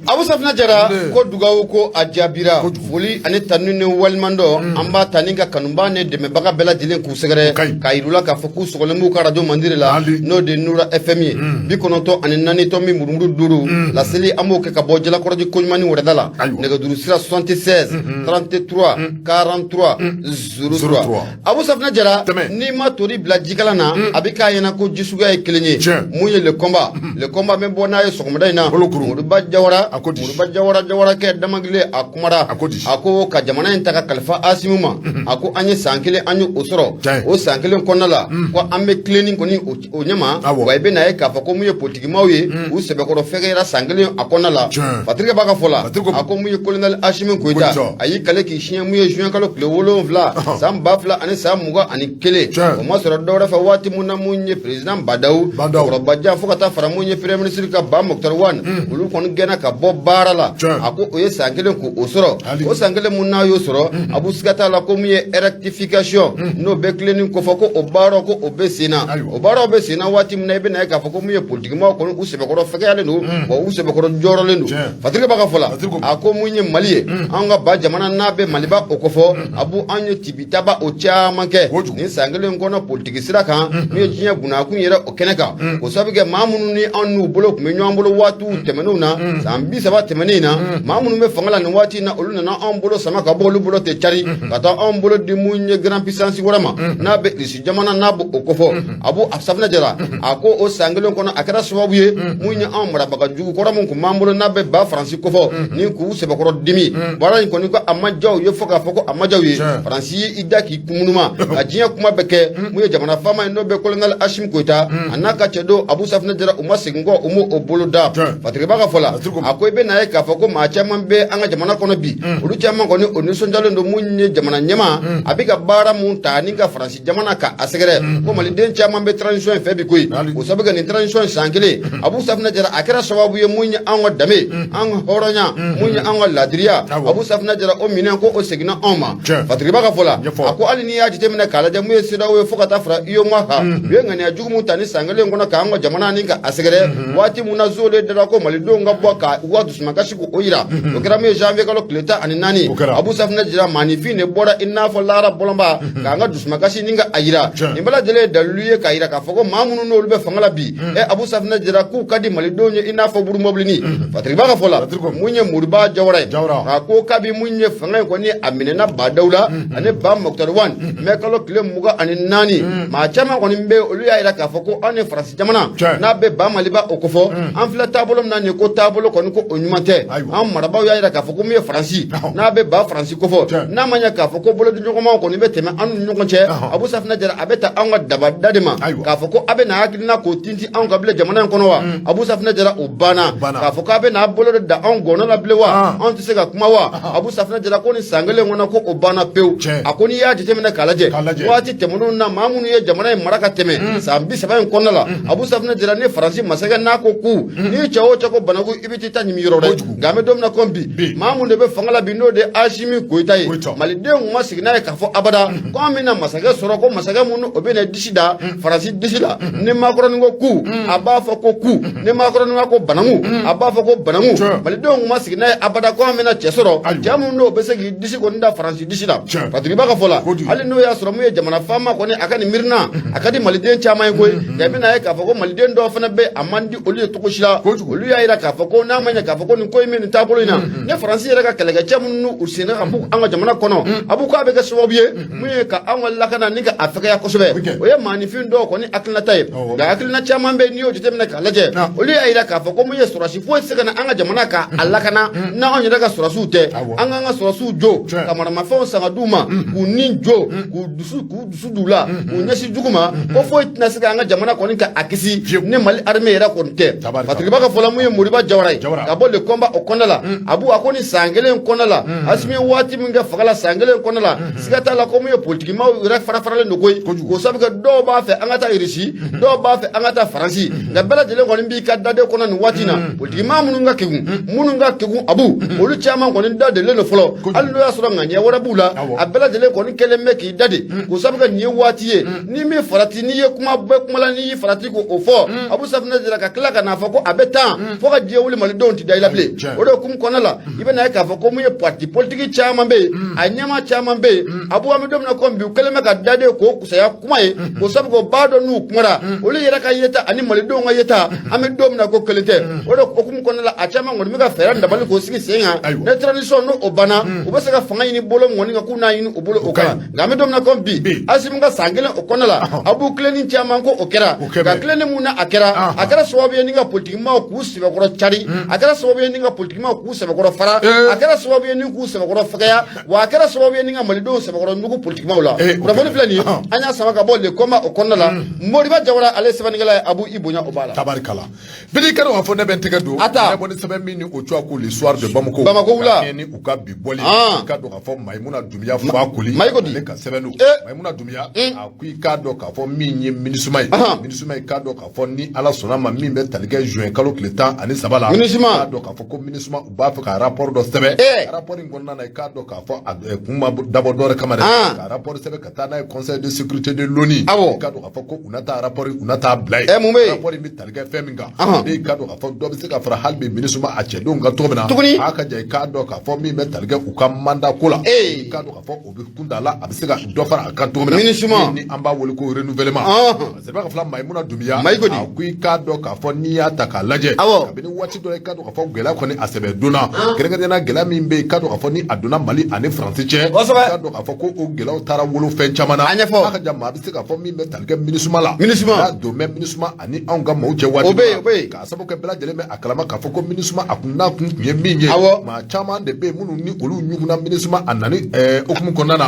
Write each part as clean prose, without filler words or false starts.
Abu Safina Jara ko dugawu ko a jaabira foli ani tanu ni walimandɔ an b'a ta ni ka kanuba ni dɛmɛbaga bɛɛ lajɛlen k'u sɛgɛrɛ k'a yir'u k'a fɔ k'u sɔgɔlen b'u ka radio Mandiri la n'o de Nura FM ye 94.4 murumuru 5 laseli an b'o kɛ ka bɔ Jalakɔrɔji Koɲumani Wɛrɛda la nɛgɛjuru sira 76 33 43 03 Abu Safina Jara n'i ma tori bila jikalan na a bɛ k'a ɲɛna ko jisuguya ye kelen ye mun ye le combat bɛ bɔ n'a ye sɔgɔmada in na Moriba Jawara kɛ Damagile a kumara a ko ka jamana in ta ka kalifa Asimu ma a ko an ye san kelen an ye o sɔrɔ o san kelen kɔnɔna la ko an bɛ tilenni kɔni o ɲɛma wa i bɛ na ye k'a fɔ ko mun ye politikimaw ye u sɛbɛkɔrɔ fɛgɛyara san kelen a kɔnɔna la Patrick b'a ka fɔ la a ko mun ye colonel Asimu Koyita a y'i kale k'i siɲɛ mun ye juin kalo tile 7 san 2000 ani san 21 o ma sɔrɔ dɔwɛrɛ fɛ waati mun na mun ye président Badawu Kɔrɔbajan fo ka taa fara mun ye premier ministre ka Ba Moktar Wane olu kɔni gɛnna ka bɔ baara la a ko o ye san kelen ko o sɔrɔ o san kelen mun n'a y'o sɔrɔ Abu siga t'a la ko mun ye rectification n'o bɛ tilenni kɔfɛ ko o baaraw ko o bɛ sen na o baaraw bɛ sen na waati min na i bɛ na ye k'a fɔ ko mun ye politikimaw kɔni u sɛbɛkɔrɔ fɛgɛyalen don wa u sɛbɛkɔrɔ jɔrɔlen don Patrick b'a ka fɔ la a ko mun ye Mali ye an ka ba jamana n'a bɛ Maliba o kɔfɔ Abu an ye tibitaba o caman kɛ nin san kelen kɔnɔ politiki sira kan mun ye diɲɛ bunakun yɛrɛ o kɛnɛ kan o sababu kɛ maa minnu ni an n'u bolo tun bɛ ɲɔgɔn bolo waatiw tɛmɛnenw na san 30 tɛmɛnen na maa minnu bɛ fanga la nin waati in na olu nana an bolo sama ka bɔ olu bolo tɛ cari ka taa an bolo di mun ye grand puissance wɛrɛ ma n'a bɛ Irisi jamana n'a bɛ o kɔfɔ Abu Safina Jara a ko o san kelen kɔnɔ a kɛra sababu ye mun ye an marabaga jugu kɔrɔ mun tun b'an bolo n'a bɛ ba Faransi kɔfɔ ni k'u sɛbɛkɔrɔ dimi baara in kɔni ko a ma diya u ye fo k'a fɔ ko a ma diya u ye Faransi ye i da k'i kumunuma ka diɲɛ kuma bɛɛ kɛ mun ye jamana faama ye n'o bɛ colonel Asimu Koyita a n'a ka cɛ don Abu Safina Jara u ma segin kɔ u m'o bolo da Patrick b'a ka fɔ la a ko i bɛ na ye k'a fɔ ko maa caman bɛ an ka jamana kɔnɔ bi olu caman kɔni o nisɔndiyalen don mun ye jamana ɲɛma a bɛ ka baara mun ta ni ka Faransi jamana ka a sɛgɛrɛ ko maliden caman bɛ transition in fɛ bi koyi o sababu kɛ nin transition in san kelen Abu Safina Jara a kɛra sababu ye mun ye an ka danbe an ka hɔrɔnya mun ye an ka laadiriya Abu Safina Jara o minɛn ko o seginna anw ma Patrick b'a ka fɔ la a ko hali n'i y'a jateminɛ k'a lajɛ mun ye CEDEAO ye fo ka taa fara UEMOA kan u ye ŋaniya jugu mun ta ni san kelen kɔnɔ k'an ka jamana ni ka a sɛgɛrɛ waati mun na Zole dara ko malidenw ka bɔ ka u ka dusumakasi k'o yira o kɛra mun ye janvier kalo tile 14 Abu Safina Jara maanifin de bɔra i n'a fɔ Lara Bɔlɔnba k'an ka dusumakasi ni ka a yira nin bɛɛ lajɛlen ye dalilu ye k'a yira k'a fɔ ko maa minnu n'olu bɛ fanga la bi Abu Safina Jara k'u ka di malidenw ye i n'a fɔ burumobilini Patrick b'a ka fɔ la mun ye Moriba Jawara ye k'a ko kabi mun ye fanga in kɔni a minɛna Badawu la ani Ba Moktar Wane mais kalo tile 24 maa caman kɔni bɛ olu y'a yira k'a fɔ ko an ye Faransi jamana n'a bɛ Ba Maliba o kɔfɔ an filɛ taabolo min na nin ko taabolo kɔni ko o ɲuman tɛ an marabaaw y'a yira k'a fɔ ko min ye Faransi n'a bɛ Ba Faransi kɔfɔ n'a ma ɲɛ k'a fɔ ko bolodiɲɔgɔnmaw kɔni bɛ tɛmɛ an ni ɲɔgɔn cɛ Abu Safina Jara a bɛ ta an ka dabada de ma k'a fɔ ko a bɛ na hakilina k'o tinti an ka bilen jamana in kɔnɔ wa Abu Safina Jara o banna k'a fɔ k'a bɛ n'a bolo de da an gɔnɔ la bilen wa an tɛ se ka kuma wa Abu Safina Jara ko ni san kelen kɔnɔ ko o banna pewu a ko n'i y'a jateminɛ k'a lajɛ waati tɛmɛnenw na maa minnu ye jamana in mara ka tɛmɛ san 30 in kɔnɔna la Abu Safina Jara ni Faransi masakɛ n'a ko ku n'i cɛ o cɛ ko banaku i bɛ t'i ta ɲimi yɔrɔ dɛ nka an bɛ don min na ko bi maa mun de bɛ fanga la bi n'o de Asimi Koyita ye malidenw ma sigi n'a ye k'a fɔ abada ko an bɛna masakɛ sɔrɔ ko masakɛ minnu o bɛ na disi da Faransi disi la ni maakɔrɔni ko ku a b'a fɔ ko ku ni maakɔrɔni ko banamu a b'a fɔ ko banamu malidenw ma sigi n'a ye abada ko an bɛna cɛ sɔrɔ cɛ minnu n'o bɛ se k'i disi kɔni da Faransi disi la Patrick b'a ka fɔ la hali n'o y'a sɔrɔ mun ye jamana faama kɔni a ka nin miirina a ka di maliden caman ye koyi nka i bɛ na ye k'a fɔ ko maliden dɔw fana bɛ a man di olu ye cogo si la olu y'a yira k'a fɔ ko n'a ma ɲɛ k'a fɔ ko nin ko in bɛ nin taabolo in na ni Faransi yɛrɛ ka kɛlɛkɛcɛ minnu u senna ka bɔ an ka jamana kɔnɔ a b'u k'a bɛ kɛ sababu ye mun ye ka an ka lakana ni ka a fɛgɛya kosɛbɛ o ye maanifin dɔw kɔni hakilinata ye nka hakilina caman bɛ n'i y'o jateminɛ k'a lajɛ olu y'a yira k'a fɔ ko mun ye sɔrɔsi foyi tɛ se ka na an ka jamana ka a lakana n'anw yɛrɛ ka sɔrɔsiw tɛ an k'an ka sɔrɔsiw jɔ ka maramafɛnw san ka d'u ma k'u ni jɔ k'u dusu d'u la k'u ɲɛsin jugu ma ko foyi tɛna se ka an ka jamana kɔni ka a kisi ni Mali armée yɛrɛ kɔni tɛ Patrick b'a ka fɔ la mun ye Moriba Jawara ye ka bɔ le combat o kɔnɔna la Abu a ko ni san kelen kɔnɔna la Asimi ye waati min kɛ fanga la san kelen kɔnɔna la siga t'a la ko mun ye politikimaw yɛrɛ fara-faralen don koyi k'o sababu kɛ dɔw b'a fɛ an ka taa Irisi dɔw b'a fɛ an ka taa Faransi nka bɛɛ lajɛlen kɔni b'i ka daden kɔnɔ nin waati in na politikimaa minnu ka kegun Abu olu caman kɔni dadelen don fɔlɔ hali n'o y'a sɔrɔ ŋaniya wɛrɛ b'u la a bɛɛ lajɛlen kɔni kɛlen bɛ k'i dade k'o sababu kɛ nin ye waati ye n'i min farati n'i ye kuma la n'i y'i farati k'o fɔ Abu Safina Jara ka tila ka n'a fɔ ko a bɛ tan fo ka diɲɛ wuli malidenw ti da ila ble o do kum kono la ibe na ka fo ko mu ye parti politique chama be a nyama chama be abu am dom na ko bi kelema ka dade ko kusaya kuma ye ko sab ko bado nu kumara o le yera ka yeta ani mali do nga yeta am dom na ko kelete o do kum kono la a chama ngoni mi ka fera ndabal ko sigi senga ne tradition no obana o be se ka fanga ni bolo ngoni nga kuna yini o bolo o kala ngame dom na ko bi asim nga sangele o kono la abu kleni chama ko o kera ga kleni muna akera so be ni nga politique ma ku sibe ko chari akera so be ni nga politique ma ku sibe ko fara akera so be ni ku sibe ko fakaya wa akera so be ni nga mali do sibe ko ndugu politique ma wala ko mo flani anya sama ka bolle koma o kono la modi ba jawara ale sebe ngala abu ibunya obala tabarikala bidi kero wa fo ne benteke do ne boni sebe mini o twa ko l'histoire de Bamako wula ni u ka bi boli ka do ka fo Maimuna Dumia fa kuli le ka sebe no Maimuna Dumia akui ka do ka fo minyi minisumai ka do ka fo ni ala sona ma min be talike juin kalo kletan ani sabala ka do ka fo ko minisuma u ba fa ka rapport do sebe rapport ngonna na ka do ka fo kuma dabo dore kamare ka rapport sebe ka ta na conseil de sécurité de l'ONU ka do ka fo ko unata rapport unata blay rapport mi talike feminga de ka do ka fo do be se ka fara halbe minisuma a chedo nga tobina aka jay ka do ka fo mi be talike u ka manda kula ka do ka fo obi kundala a be se ka do fara ka tobina ni amba woli ko renouvellement c'est pas que fla Maimuna Dumia akui ka do ka fo ni ata ka laje kabini wati do ka do ka fo gela ko ni asebe dona gerenge na gela mi be ka do ka fo ni aduna Mali ani France che ka do ka fo ko o gela tara wolo fen chamana aka jama be se ka fo mi be talike minisuma la do même minisuma ani anga mo je wati ka sabo ke bela jele me akalama ka fo ko minisuma akunna kun ye minye ma chama de be munu ni olu nyuguna minisuma anani okumu konana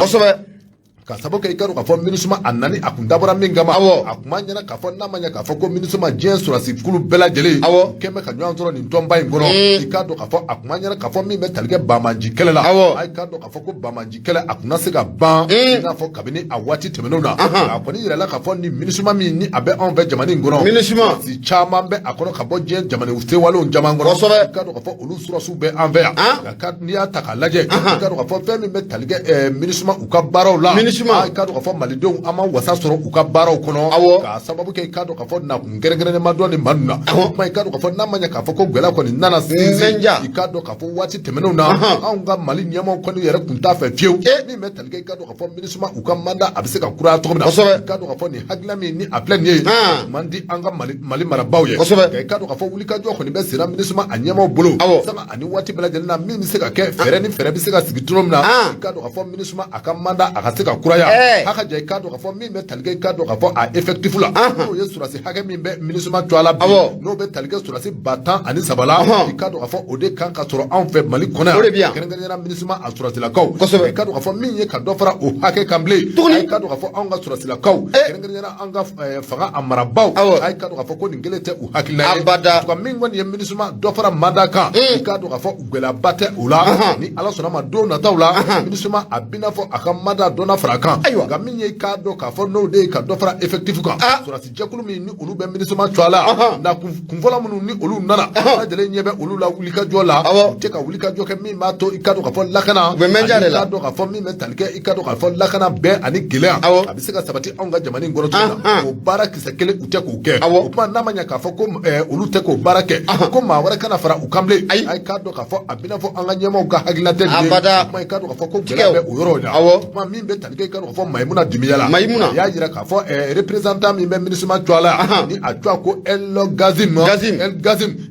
ka sabo ke ikaru ka fo minisuma anani akundabora mingama akumanya ka fo namanya ka fo ko minisuma jen surasi kulu bela jele keme ka nyanzo ni ntomba ingoro ikado ka fo akumanya ka fo mi be talike bamanji kelela ay kado ka fo ko bamanji kele akuna se ka ban na fo kabini awati temenona akoni yira la ka fo ni minisuma mi ni abe on ve jamani ngoro minisuma si chama be akono ka bo jen jamani uste walo njama ngoro ikado ka fo olu surasu be anvea ka ni ataka laje ikado ka fo fe mi be talike minisuma ukabaro la ay kado ka fo malidon ama wasa soro u ka baraw kono ka sababu ke kado ka fo na ngerengere ma do ni manna ma kado ka fo na manya ka fo ko gwela ko ni nana sinzenja kado ka fo wati temeno na anga mali nyama ko ni yere kunta fa fiu ni metal ke kado ka fo minisuma u ka manda abise ka kura to na kado ka fo ni hagla mi ni aple ni mandi anga mali marabaw ye ke kado ka fo wuli ka jo ko ni be sira minisuma anyama bolo sama ani wati bela jelna mi se ka ke fere ni fere bi se ka sigitrom na kado ka fo minisuma aka manda aka se ka kura haka jay kado ka fo min be talge kado ka fo a effectif la no ye surasi haka min be minisuma twala bi no be talge surasi batan ani sabala kado ka fo ode kan ka soro en fait Mali kona kenen na minisuma a surasi la kaw kado ka fo min ye ka do fara o haka kamble ay kado ka fo anga surasi la kaw kenen na anga faga amarabaw ay kado ka fo ko ningelete o hakila ye ko min woni ye minisuma do fara madaka kado ka fo ugela bate ula ni ala sona ma do na tawla minisuma abina fo akamada do na fraka ga minye ka do ka fo no de ka do fara effectif kan surasi jekulu mi ni olu be minisuma twala na kunfola munu ni olu nana na jele nyebe olu la wuli ka jola te ka wuli ka jo ke mi ma to ikado ka fo lakana be menjare la do ka fo mi mentalike ikado ka fo lakana be ani gilea abise ka sabati onga jamani ngoro tuna o baraki sekele ute ko ke o pa na manya ka fo ko olu te ko barake ko ma wara kana fara ukamle ay kado ka fo abina fo anga nyemo ga hagila te ma ikado ka fo ko gela be o yoro da ma mi be talike ikado ka fo Maimuna Dumia la ya yira ka fo représentant mi be minisuma twala ni atwa ko El Gazim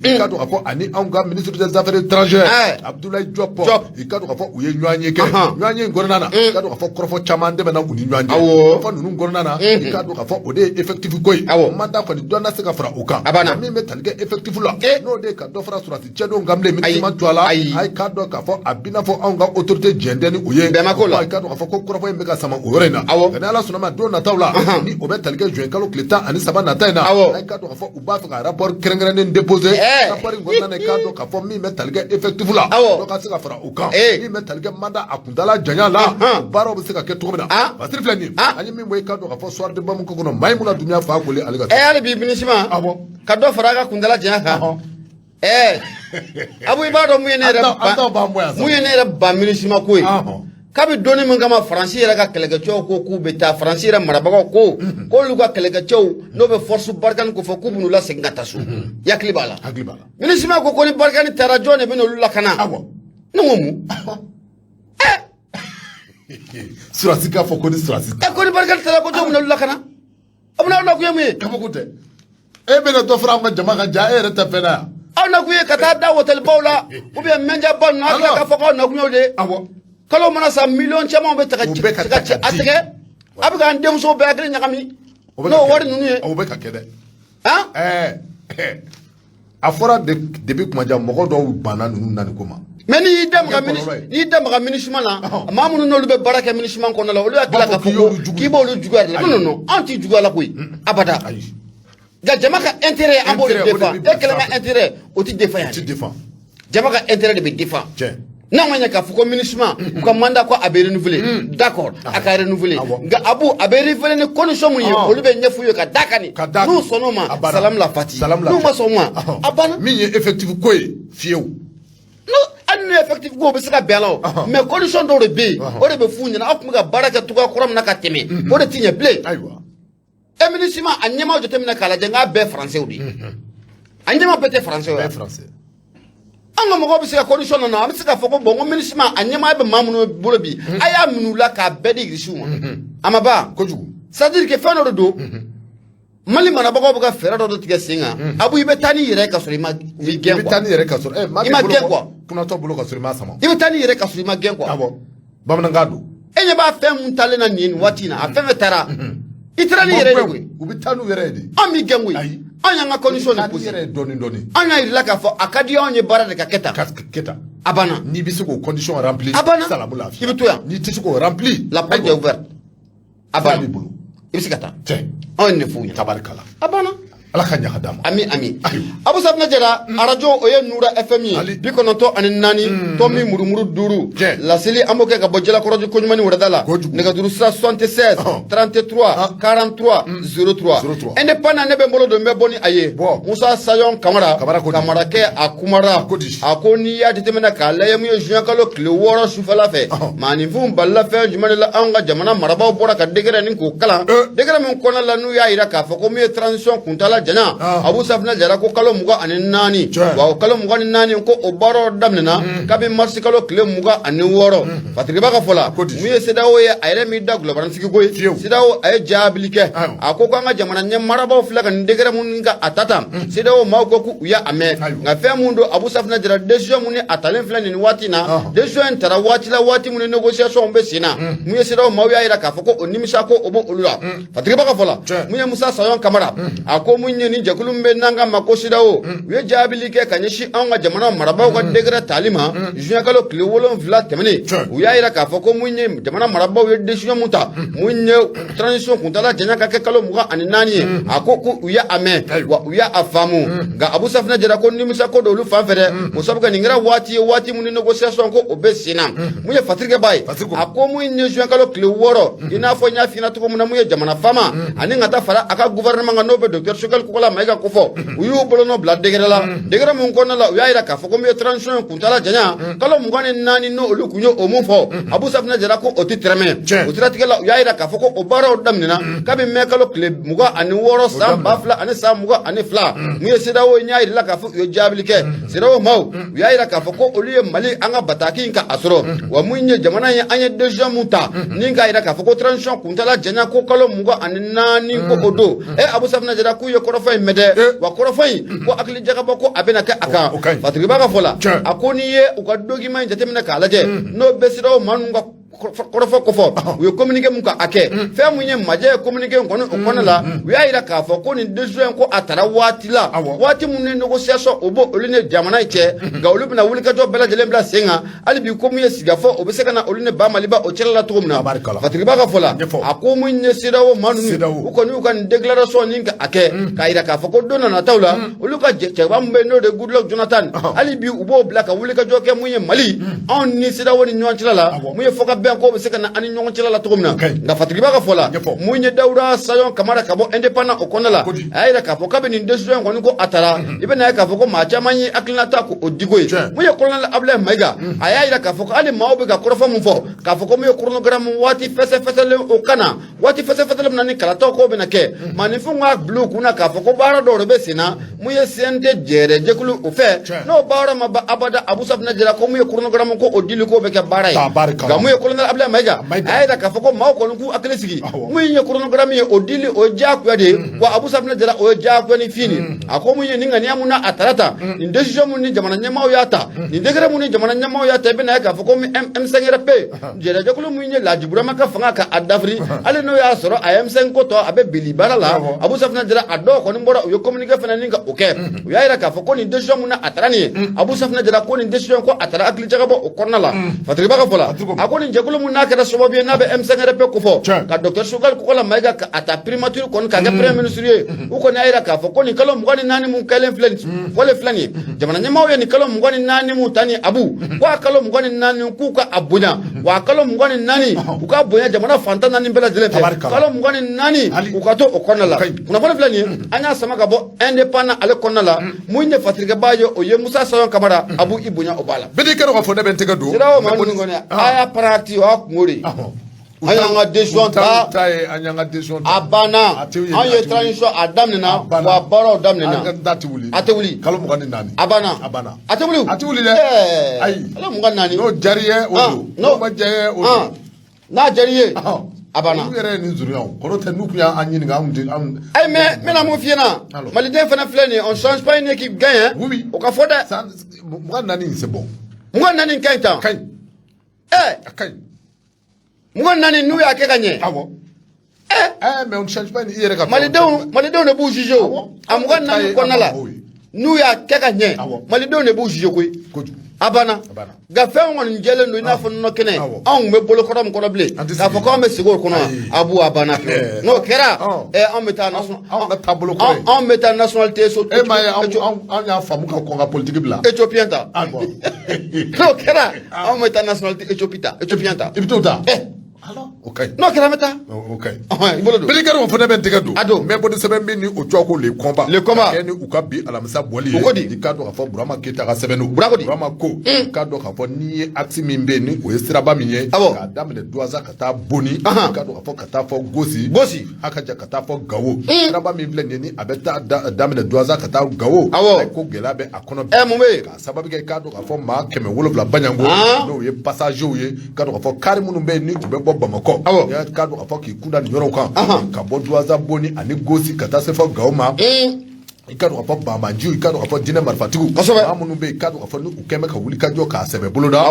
ikado ka fo ani anga ministre des affaires étrangères Abdoulaye Diop ikado ka fo uye nyanye ke nyanye ngornana ikado ka fo krofo chamande bana uni nyanye fo nunu ngornana ikado ka fo ode effectif koy manda ko ni donna se ka fara uka mi me talike effectif la no de ka do fara surati chedo ngamle minisuma twala ay kado ka fo abina fo anga autorité jendeni uye ikado ka fo ko krofo mbeka sama urena kana ala sunama do na tawla ni obe talike juin kalo kleta ani saba na tayna ay kado ka fo uba fa rapport krengren déposer rapport ngona ne kado ka fo mi me talike effectif la do ka se ka fara uka mi me talike manda akundala janya la baro be se ka ke tobina basir flani ani mi moy kado ka fo soir de bam ko no Maimuna Dumia fa ko le aliga ali bi binisima kado fara ka kundala janya ka abu ibado mu yene ba minisima ko kabi doni mun kama faransi yɛrɛ ka kɛlɛkɛcɛw ko k'u bɛ taa faransi yɛrɛ marabagaw ko k'olu ka kɛlɛkɛcɛw n'o bɛ force barikani ko fɔ k'u b'u lasegin ka taa so yakili b'a la minisima ko ni barikani taara jɔn de bɛ n'olu lakana ne ko mun surasi k'a fɔ ko ni surasi ko ni barikani taara ko jɔn bɛ n'olu lakana a bɛ n'aw nakun ye mun ye kabako tɛ e bɛna dɔ fara an ka jama kan ja e yɛrɛ tɛ fɛn na yan aw nakun ye ka taa da hôtelbaw la ou bien mɛnjaba ninnu a tila k'a fɔ k'aw nakun y'o de kalo mana sa million caman bɛ taga a tigɛ a bɛ k'an denmuso bɛɛ hakili ɲagami n'o wari ninnu ye o bɛ ka kɛ dɛ a fɔra depuis kuma jan mɔgɔ dɔw banna ninnu na nin ko ma mais n'i y'i da maga MINUSMA na maa minnu n'olu bɛ baara kɛ MINUSMA kɔnɔ la olu y'a tila k'a fɔ ko k'i b'olu juguya de la non non an t'i juguya la koyi abada nka jama ka intérêt an b'o de défend e kɛlen ka intérêt o tɛ défend yan jama ka intérêt de bɛ défend n'a ma ɲɛ k'a fɔ ko MINUSMA u ka mandat ko a bɛ renouveler d'accord a ka renouveler nka Abu a bɛ renouveler ni condition mun ye olu bɛ ɲɛ f'u ye ka da kan ni n'u sɔnn'o ma salam la fati n'u ma sɔn o ma a banna min ye effectif ko ye fiyewu hali ni effectif ko bɛ se ka bɛn a la o mais condition dɔw de bɛ yen o de bɛ f'u ɲɛna aw tun bɛ ka baara kɛ cogoya kura min na ka tɛmɛ o de tɛ ɲɛ bilen e MINUSMA a ɲɛmaaw jateminɛ k'a lajɛ n k'a bɛɛ français de ye a ɲɛmaa bɛɛ tɛ français ye an ka mɔgɔw bɛ se ka condition na an bɛ se k'a fɔ ko bon ko MINUSMA a ɲɛmaa bɛ maa minnu bolo bi a y'a minɛ u la k'a bɛɛ di irisiw ma a ma ban kojugu c'est à dire que fɛn dɔ de don Mali marabagaw bɛ ka fɛɛrɛ dɔ de tigɛ sen kan Abu i bɛ taa n'i yɛrɛ ye ka sɔrɔ i ma gɛn quoi i bɛ taa n'i yɛrɛ ka sɔrɔ i ma gɛn quoi kunatɔ bolo ka sɔrɔ i ma sama i bɛ taa n'i yɛrɛ ka sɔrɔ i ma gɛn quoi bamanankan don e ɲɛ b'a fɛn mun talen na nin waati in na a fɛn fɛn taara i taara n'i yɛrɛ de koyi u bɛ taa n'u yɛrɛ ye de an b'i gɛn koyi an y'an ka condition de posé an y'a yirila k'a fɔ a ka di anw ye baara de ka kɛ tan a banna n'i bɛ se k'o condition remplir a banna salamu lafiya i bɛ to yan n'i tɛ se k'o remplir la porte est ouverte a banna i bɛ se ka taa anw ye nin f'u ɲɛna tabarikala a banna ala ka ɲaga d'a ma ami Abu Safinɛ Jara arajo o ye Nura FM ye 94 tɔmi murumuru 5 laseli an b'o kɛ ka bɔ Jalakɔrɔji Koɲumani Wɛrɛda la nɛgɛjuru sira 76 33 43 03 indépendant ne bɛ n bolo don n bɛ bɔ ni a ye Musa Sayon Kamara kɛ a kumara a ko n'i y'a jateminɛ k'a lajɛ mun ye juin kalo tile 6 sufɛla fɛ maaninfinw balila fɛn jumɛn de la anw ka jamana marabaaw bɔra ka décret nin k'o kalan décret min kɔnɔna la n'u y'a jira k'a fɔ ko min ye transition kuntala jana Abu Safinɛ Jara ko kalo 24 wa kalo 24 ko o baaraw daminɛna kabi mars kalo tile 26 Fatigiba ka fɔ la mun ye CEDEAO ye a yɛrɛ min da gulɔbaransigi ko ye CEDEAO a ye jaabili kɛ a ko k'an ka jamana ɲɛ marabaaw filɛ ka nin décret mun ka a ta tan CEDEAO maaw ko k'u y'a mɛn nka fɛn mun don Abu Safinɛ Jara décision mun ni a talen filɛ nin waati in na décision in taara waati la waati mun ni négociation bɛ sen na mun ye CEDEAO maaw y'a jira k'a fɔ ko o nimisa ko o b'o olu la Fatigiba ka fɔ la mun ye Musa Sayon Kamara a ko mun ye ni jɛkulu min bɛ n'an ka ma ko CEDEAO u ye jaabili kɛ ka ɲɛsin anw ka jamana marabaaw ka décret tali ma juin kalo tile 7 tɛmɛnen u y'a jira k'a fɔ ko mun ye jamana marabaaw ye décision mun ta mun ye transition kuntala janya ka kɛ kalo 24 ye a ko k'u y'a mɛn wa u y'a faamu nka Abu Safinɛ Jara ko nimisa ko d'olu fan fɛ dɛ o sabu kɛ nin kɛra waati ye waati mun ni négociation ko o bɛ sen na mun ye Fatirikɛba ye a ko mun ye juin kalo tile 6 i n'a fɔ n y'a f'i ɲɛna cogo min na mun ye jamana faama ani ka taa fara a ka gouvernement kan n'o bɛ docteur Sogɛl Kokala Mayiga ko fɔ u y'u bolonɔ bila décret la décret mun kɔnɔna la u y'a jira k'a fɔ ko min ye transition kuntala janya kalo 24 n'olu kun ye o mun fɔ Abu Safinɛ Jara ko o tɛ tɛrɛmɛ o siratigɛ la u y'a jira k'a fɔ ko o baaraw daminɛna kabi mɛn kalo tile 26 san 2000 ani san 22 mun ye CEDEAO y'a jira k'a fɔ u ye jaabili kɛ CEDEAO maaw u y'a jira k'a fɔ ko olu ye Mali an ka bataki in ka a sɔrɔ wa mun ye jamana ye an ye décision mun ta ni k'a jira k'a fɔ ko transition kuntala janya ko kalo 24 ko o don Abu Safinɛ Jara k'u ye kɔrɔfɔ in mɛn dɛ wa kɔrɔfɔ in ko hakili jagabɔ ko a bɛna kɛ a kan Fatigiba ka fɔ la a ko n'i ye u ka document in jateminɛ k'a lajɛ n'o bɛ CEDEAO maa ninnu ka kɔrɔfɔ kɔfɔ u ye communiqué mun ka a kɛ fɛn mun ye majɛ ye communiqué in kɔnɔ o kɔnɔ la u y'a jira k'a fɔ ko nin décision ko a taara waati la waati mun ni négociation o b'o olu ni jamana cɛ nka olu bɛna wulikajɔ bɛɛ lajɛlen bila sen kan hali bi ko mun ye sigafɔ o bɛ se ka na olu ni ba Maliba o cɛla la cogo min na Fatigiba ka fɔ la a ko mun ye CEDEAO maa ninnu u kɔni y'u ka nin déclaration ni ka a kɛ k'a jira k'a fɔ ko don nataw la olu ka cɛkɔrɔba mun bɛ n'o de Goodluck Jonathan hali bi u b'o bila ka wulikajɔ kɛ mun ye Mali anw ni CEDEAO ni ɲɔgɔn cɛla la mun ye fɔ ka ben ko be se kana ani nyongo cela la togomna nga fatigiba ka fola munye Daouda Sayon Kamara kabo indépendant okonala ayira ka fo kabe ni décision ko ni ko atara ibe na ka fo ko ma chamanyi aklinata ko odigoy munye kolonel Abdoulaye Maïga ayira ka fo ko ali mawbe ga korofa mu fo ka fo ko mu chronogramme wati fese le okana wati fese le nani kala to ko be na ke manifu nga blue kuna ka fo ko bara do be sina munye sente jere jekulu o fe no bara ma abada Abu Safna jira ko munye chronogramme ko odili ko be ke bara ga munye kolonel Abdoulaye Maïga ayira ka fo ko maw ko ku aklisigi munye chronogramme odili o jakwa de wa Abu Safna jira o jakwa ni fini ako munye ninga ni amuna atarata ni decision mun ni jamana nyamaw yata ni degere mun ni jamana nyamaw yata be na ka fo ko M5RP jere jekulu munye la jibura maka fanga ka adafri ale no ya soro AM5 ko to abe bili barala Abu Safna jira ado ko ni mbora yo communique fana ninga okay ya ira ka fo ko ni decision mun atarani Abu Safna jira ko ni decision ko atara akli jaga bo o kornala fatri baka fola ako ni jekulu mun na ka so bi na be M5RP ko fo ka docteur Sugal ko la Maïga ka ata primature kon ka ga premier ministre u ko ni ira ka fo ko ni kalo mugani nani mun kalen flani wala flani jamana nyamaw ni kalo mugani nani mu tani Abu wa kalo mugani nani ku ka abunya wa kalo mugani nani ku ka abunya jamana fanta nani bela jele kalo mugani nani ku ka to o konala kuna fana flani anya sama ka bo indépendant ale konala muine fatrika bayo o ye Musa Sayon Kamara Abu ibunya obala bedi kero ko fo ne ben tega do sirawo ma ngone aya parati wa ngori ayanga decision ta anyanga decision abana anye transition adamnina wa baro damnina atewuli kalo mugani nani abana atewuli de ay kalo mugani nani no jariye odo no ma jaye odo na jariye abana yere ni zuriya ko te nukuya anyi nga am ay mais na mo fiena maliden fana flene on change pas une équipe gagne oui o ka foda mugani nani c'est bon mugani nani kaita kay mugani nani nu ya ke gagner mais on change pas yere ka maliden ne bouge jo amugani nani konala nu ya ke gagner maliden ne bouge jo ko abana ga fen won jele no ina fo no kene on me bolo korom ko ble ga fo ko me sigor kono Abu abana no kera on meta national on meta nationalité so on ya famu ka ko politique bla éthiopien ta no kera on meta nationalité éthiopien ta alors okay no kera meta okay beli kero fo ne ben tega do mais bo de seben bi ni o choko le combat keni ukabi alamisa boli di kado ka fo Burama Keita ka sebenu Burama ko kado ka fo ni aksi mimbe ni o esiraba minye ka damne doaza kata boni kado ka fo kata fo gosi akaja kata fo gawo esiraba mimble ni abeta damne doaza kata gawo ko gelabe akono ka sababu ke kado ka fo ma keme wolo bla banyango no ye passage ye kado ka fo karimunu be ni ube Bamako ya kado ka fo ki kunda ni yoro kan ka bo doaza boni ani gosi kata se fo gaoma ikado ka fo Bamanju ikado ka fo Dine Marfatigu amunu be ikado ka fo ni ukeme ka wuli ka jo ka sebe boloda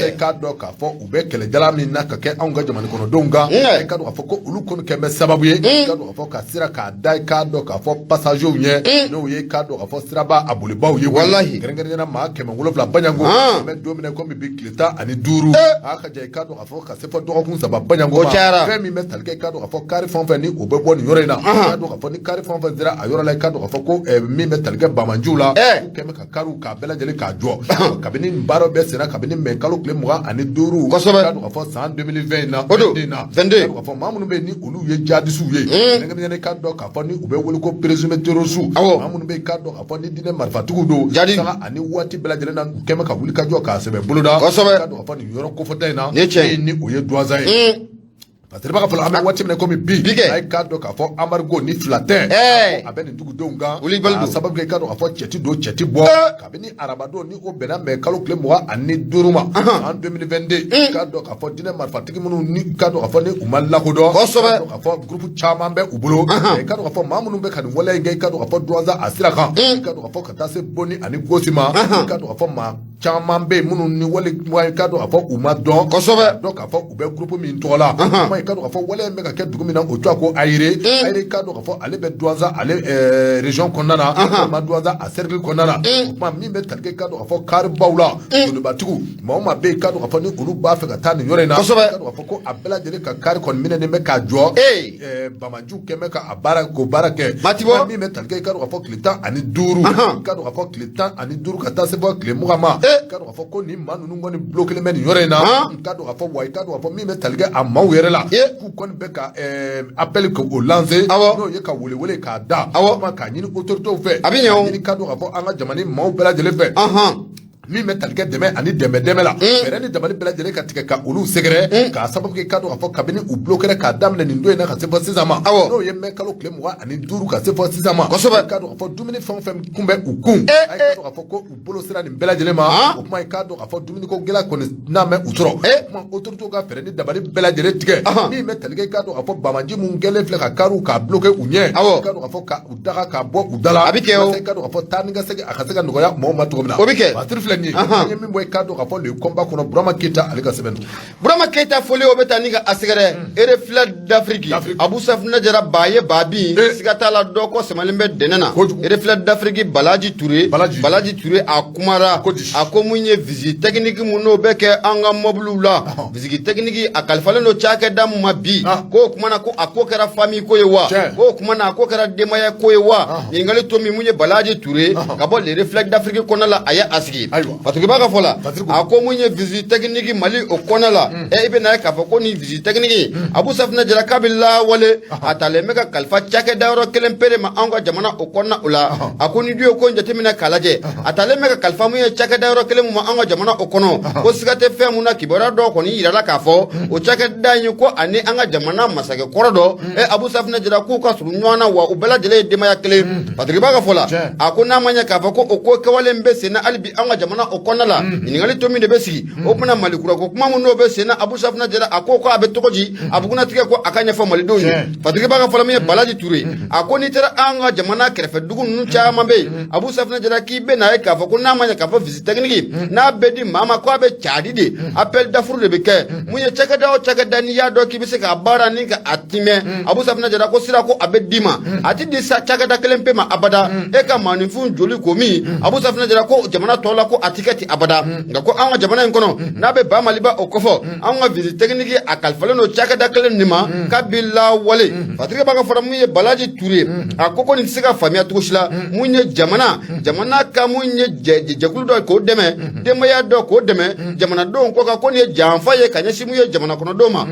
ikado ka fo ube kele jalami na ka ke anga jamani kono donga ikado ka fo ko ulu kono keme sababu ye ikado ka fo ka sira ka dai ikado ka fo passage unye no ye ikado ka fo sira ba abuli bawo ye wallahi gerengere na ma keme ngulo fla banyango me domine ko mi bi kleta ani duru aka ja ikado ka fo ka se fo do kun sababu banyango ma femi metal ke ikado ka fo kari fon fe ni ube boni yorena ikado ka fo ni kari fon fe dira ayora la ikado ka fo ko mi metal ke Bamanju la keme ka karu ka bela jeli ka jo kabini mbaro be sera kabini me kalo kle muga ani duru kado ka fo san 2020 na 22 ka fo mamunu be ni ulu ye jadisu ye ngene ne kado ka fo ni ube wolu ko presume terosu mamunu be kado ka fo ni Dine Marfatigu do sanga ani wati bela jeli na keme ka wuli ka jo ka sebe buluda kado ka fo ni yoro ko fo dai ni oye doaza ye Patriba ka folo ame wati mene komi bi ay kado ka fo amargo ni flatin abeni dugu donga sababu ke kado ka fo cheti bo kabini arabado ni o bena me kalo kle moa ani duruma en 2022 kado ka fo Dine Marfatigu munu ni kado ka fo ni umalla kodo kado ka fo groupe chama be ubulo kado ka fo mamunu be kan wala ngai kado ka fo droza asira kan kado ka fo katase boni ani gosima kado ka fo ma chama be munu ni wale moa kado ka fo umadon do ka fo ube groupe min tola kado ka fo wala mega ke dugumina o to ko ayre kado ka fo ale be doaza ale région konana ma doaza a cercle konana ma mi be talke kado ka fo kar bawla do batigu ma be kado ka fo ni ulu ba fe ka tani yorena kado ka fo ko abela jele ka kar kon mine ne me ka jo Bamanju ke me ka abara ko barake mi be talke kado ka fo klita ani duru kado ka fo klita ani duru ka ta se bo kle mugama ka do ka fɔ ko ni maa ninnu kɔni bloqué bɛ nin yɔrɔ in na ka do ka fɔ wa ka do ka fɔ min bɛ tali kɛ a maaw yɛrɛ la k'u kɔni bɛ ka appel kɛ o lancer n'o ye ka wele k'a da k'a ɲini autorités fɛ a ɲini ka do ka fɔ an ka jamana maaw bɛɛ lajɛlen fɛ min bɛ tali kɛ dɛmɛ ani dɛmɛ la fɛɛrɛ ni dabali bɛɛ lajɛlen ka tigɛ ka olu sɛgɛrɛ k'a sababu kɛ ka do ka fɔ kabini u bloqué k'a daminɛ nin don in na ka se fɔ sisan ma n'o ye mɛ kalo tile 25 ka se fɔ sisan ma kosɛbɛ ka do ka fɔ dumuni fɛn o fɛn kun bɛ u kun a ka do ka fɔ ko u bolo sera nin bɛɛ lajɛlen ma o kuma ye ka do ka fɔ dumuni ko gɛlɛya kɔni n'a mɛ u sɔrɔ o kuma autorités ka fɛɛrɛ ni dabali bɛɛ lajɛlen tigɛ min bɛ tali kɛ ka do ka fɔ bamaji mun kɛlen filɛ ka kariw k'a bloqué u ɲɛ ka do ka fɔ ka u daga k'a bɔ u da la a bɛ kɛ o ka do ka fɔ taa ni ka segin a ka se ka nɔgɔya mɔgɔw ma cogo min na o bɛ kɛ wasiri filɛ nin ye an ye min bɔ ka do ka fɔ le combat kɔnɔ Burama Keita ale ka sɛbɛn don Burama Keita foli o bɛ taa ni ka a sɛgɛrɛ reflet d'Afrique Abu Safinɛ Jara ba ye ba bin siga t'a la dɔ kɔ sɛmɛlen bɛ dɛnɛ na reflet d'Afrique Balaji Touré a kumara a ko mun ye visite technique mun n'o bɛ kɛ an ka mobiliw la visite technique a kalifalen don cakɛda mun ma bi k'o kumana ko a ko kɛra famille ko ye wa k'o kumana a ko kɛra denbaya ko ye wa ɲininkali to min mun ye Balaji Touré ka bɔ le reflet d'Afrique kɔnɔ la a ye a sigi Fatigiba ka fɔ la a ko mun ye visite technique Mali o kɔnɔ la i bɛ na ye k'a fɔ ko ni visite technique Abu Safinɛ Jara k'a bɛ lawale a talen bɛ ka kalifa cakɛda yɔrɔ kelen pere ma an ka jamana o kɔnɔna o la a ko ni du ye ko in jateminɛ k'a lajɛ a talen bɛ ka kalifa mun ye cakɛda yɔrɔ kelen mun ma an ka jamana o kɔnɔ ko siga tɛ fɛn mun na kibaruya dɔw kɔni yirala k'a fɔ o cakɛda in ye ko ani an ka jamana masakɛ kɔrɔ dɔ Abu Safinɛ Jara k'u ka surun ɲɔgɔn na wa u bɛɛ lajɛlen ye denbaya kelen Fatigiba ka fɔ la a ko n'a ma ɲɛ k'a fɔ ko o ko kɛwale bɛ sen na hali bi an ka jamana o kɔnɔna la ɲininkali to min de bɛ sigi o bɛna Malikura ko kuma mun n'o bɛ sen na Abu Safinɛ Jara a ko a bɛ cogo di a bɛ kunna tigɛ ko a ka ɲɛfɔ Malidenw ye Fatigiba ka fɔ min ye Balaji Touré a ko n'i taara an ka jamana kɛrɛfɛ dugu ninnu caman bɛ yen Abu Safinɛ Jara k'i bɛ na ye k'a fɔ ko n'a ma ɲɛ k'a fɔ visite technique n'a bɛ di maa ma ko a bɛ caadi de appel d'offre de bɛ kɛ mun ye cakɛda o cakɛda n'i y'a dɔn k'i bɛ se k'a baara ni ka a timɛ Abu Safinɛ Jara ko sira ko a bɛ d'i ma a ti di cakɛda kelen pe ma abada e ka maaninfin joli ko min Abu Safinɛ Jara ko jamana tɔ la ko a ti kɛ ten abada nka ko an ka jamana in kɔnɔ n'a bɛ ba Maliba o kɔfɛ an ka visite technique a kalifalen don cakɛda kelen nin ma k'a bɛ lawale Fatigiba ka fɔra mun ye Balaji Touré a ko nin tɛ se ka faamuya cogo si la mun ye jamana ka mun ye jɛkulu dɔ k'o dɛmɛ denbaya dɔ k'o dɛmɛ jamanadenw ko kan ko nin ye janfa ye ka ɲɛsin mun ye jamana kɔnɔdenw ma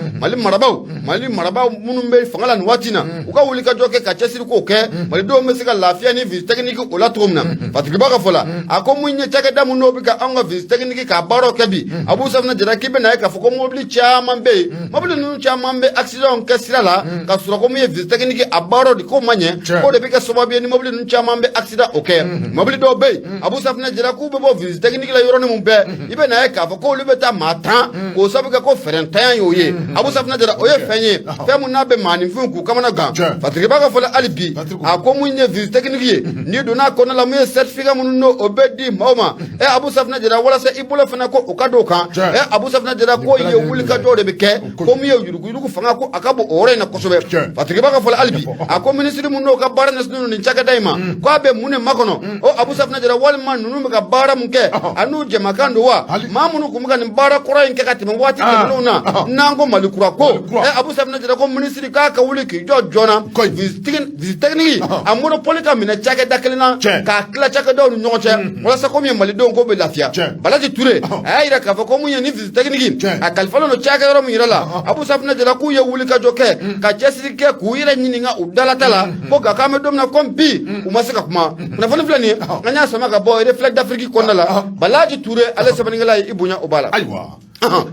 Mali marabaaw minnu bɛ fanga la nin waati na u ka wuli ka jɔ kɛ ka cɛsiri k'o kɛ Malidenw bɛ se ka lafiya ni visite technique o la cogo min na Fatigiba ka fɔ la a ko mun ye cakɛda mun n'o bɛ ka an ka visite technique k'a baaraw kɛ bi Abu Safinɛ Jara k'i bɛ na ye k'a fɔ ko mobili caman bɛ yen mobili ninnu caman bɛ accident kɛ sira la ka sɔrɔ ko mun ye visite technique a baaraw de ko ma ɲɛ k'o de bɛ kɛ sababu ye ni mobili ninnu caman bɛ accident o kɛ mobili dɔw bɛ yen Abu Safinɛ Jara k'u bɛ bɔ visite technique la yɔrɔnin mun bɛɛ i bɛ na ye k'a fɔ ko olu bɛ taa maa 10 k'o sababu kɛ ko fɛrɛntanya y'o ye Abu Safinɛ Jara o ye fɛn ye fɛn mun n'a bɛ maaninfinw k'u kamana gan Fatigiba ka fɔ la hali bi a ko mun ye visite technique ye n'i donna a kɔnɔna la mun ye certificat minnu n'o o bɛ di maaw ma Abu Safinɛ Jara walasa i bolo fana ko o ka d'o kan Abu Safinɛ Jara ko ye wuli ka jɔ de bɛ kɛ ko mun ye yuruguyurugu fanga ko a ka bon o yɔrɔ in na kosɛbɛ Fatigiba ka fɔ la hali bi a ko minisiri mun n'o ka baara ɲɛsinnen nin cakɛda in ma ko a bɛ mun de makɔnɔ o Abu Safinɛ Jara walima ninnu bɛ ka baara mun kɛ a n'u jɛmakan don wa maa minnu tun bɛ ka nin baara kɔrɔ in kɛ ka tɛmɛ waati tɛmɛnenw na n'an ko Malikura ko Abu Safinɛ Jara ko minisiri k'a ka wuli k'i jɔ joona visite technique a monopole ka minɛ cakɛda kelen na k'a tila cakɛdaw ni ɲɔgɔn cɛ walasa ko min ye Malidenw ko bɛ lafiya Balaji Touré a y'a yira k'a fɔ ko mun ye ni visite technique a kalifalen don cakɛyɔrɔ min yɛrɛ la Abu Safinɛ Jara k'u ye wuli ka jɔ kɛ ka cɛsiri kɛ k'u yɛrɛ ɲininka u dalata la ko nka k'an bɛ don min na ko bi u ma se ka kuma kunnafoni filɛ nin ye an y'a sama ka bɔ reflet d'Afrique kɔnɔna la Balaji Touré ale sɛbɛnnikɛla ye i bonya o b'a la ayiwa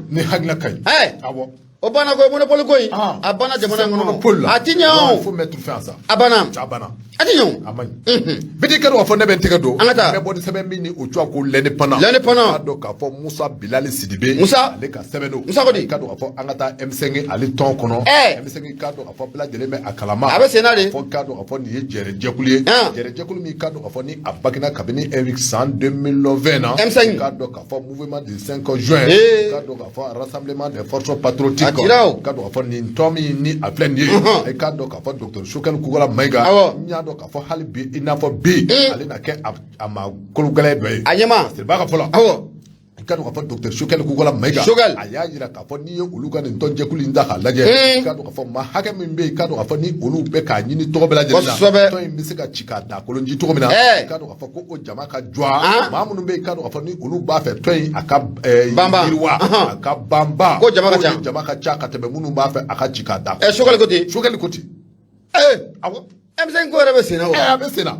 ni hakilina ka ɲi awɔ o banna ko monopole ko in a banna jamana in kɔnɔ a ti ɲɛ o faut mettre fin à ça a banna a ti ɲɛ o a man ɲi bidi kɛra fɔ ne bɛ n tɛgɛ don an ka taa n bɛ bɔ ni sɛbɛn min ni o cogoya ko l'indépendant k'a dɔn k'a fɔ Musa Bilali Sidibe ale ka sɛbɛn don Musa kɔni k'a dɔn k'a fɔ an ka taa M5 ale tɔn kɔnɔ M5 k'a dɔn k'a fɔ bɛɛ lajɛlen bɛ a kalama a bɛ sen na de fɔ k'a dɔn k'a fɔ nin ye jɛrɛjɛkulu ye jɛrɛjɛkulu min k'a dɔn k'a fɔ ni a bagina kabini san 2020 na M5 k'a dɔn k'a fɔ mouvement du 5 juin k'a dɔn k'a fɔ rassemblement des forces patriotiques k'a dɔn k'a fɔ nin tɔn min ni a filɛ nin ye k'a dɔn k'a fɔ docteur Sukɛli Kukala Mayiga n y'a dɔn k'a fɔ hali bi i n'a fɔ bi ale na kɛ a ma kologɛlɛn dɔ ye a ɲɛma Siriba ka fɔ la ka dɔn k'a fɔ docteur Choguel Kukola Mayiga a y'a yira k'a fɔ n'i ye olu ka nin tɔnjɛkulu in ta k'a lajɛ i ka dɔn k'a fɔ maa hakɛ min bɛ yen i ka dɔn k'a fɔ ni olu bɛ k'a ɲini tɔgɔ bɛɛ lajɛlen na tɔn in bɛ se ka ci k'a da kolonji cogo min na i ka dɔn k'a fɔ ko o jama ka jɔ maa minnu bɛ yen i ka dɔn k'a fɔ ni olu b'a fɛ tɔn in a ka yiriwa a ka banba ko jama ka ca ka tɛmɛ minnu b'a fɛ a ka ci k'a da Choguel ko ten Choguel ko ten awɔ M5 ko yɛrɛ bɛ sen na wa a bɛ sen na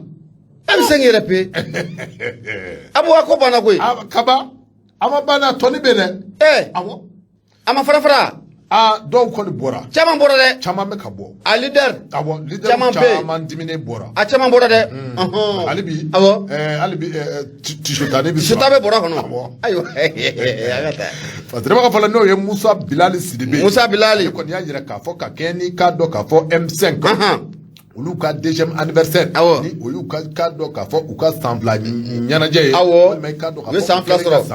M5 yɛrɛ pe abu a ko banna koyi kaba a ma banna tɔni bɛ dɛ awɔ a ma fara dɔw kɔni bɔra caman bɔra dɛ caman bɛ ka bɔ a leader awɔ leader caman diminen bɔra a caman bɔra dɛ hali bi awɔ hali bi tisotani bɛ sota bɛ bɔra kɔnɔ awɔ ayiwa a ka taa parce que ka fɔlɔ n'o ye Musa Bilali Sidibe Musa Bilali ale kɔni y'a yira k'a fɔ ka kɛ ni k'a dɔn k'a fɔ M5 olu ka deuxième anniversaire ni olu ka dɔn k'a fɔ u ka san fila ɲɛnajɛ ye walima i ka dɔn k'a fɔ san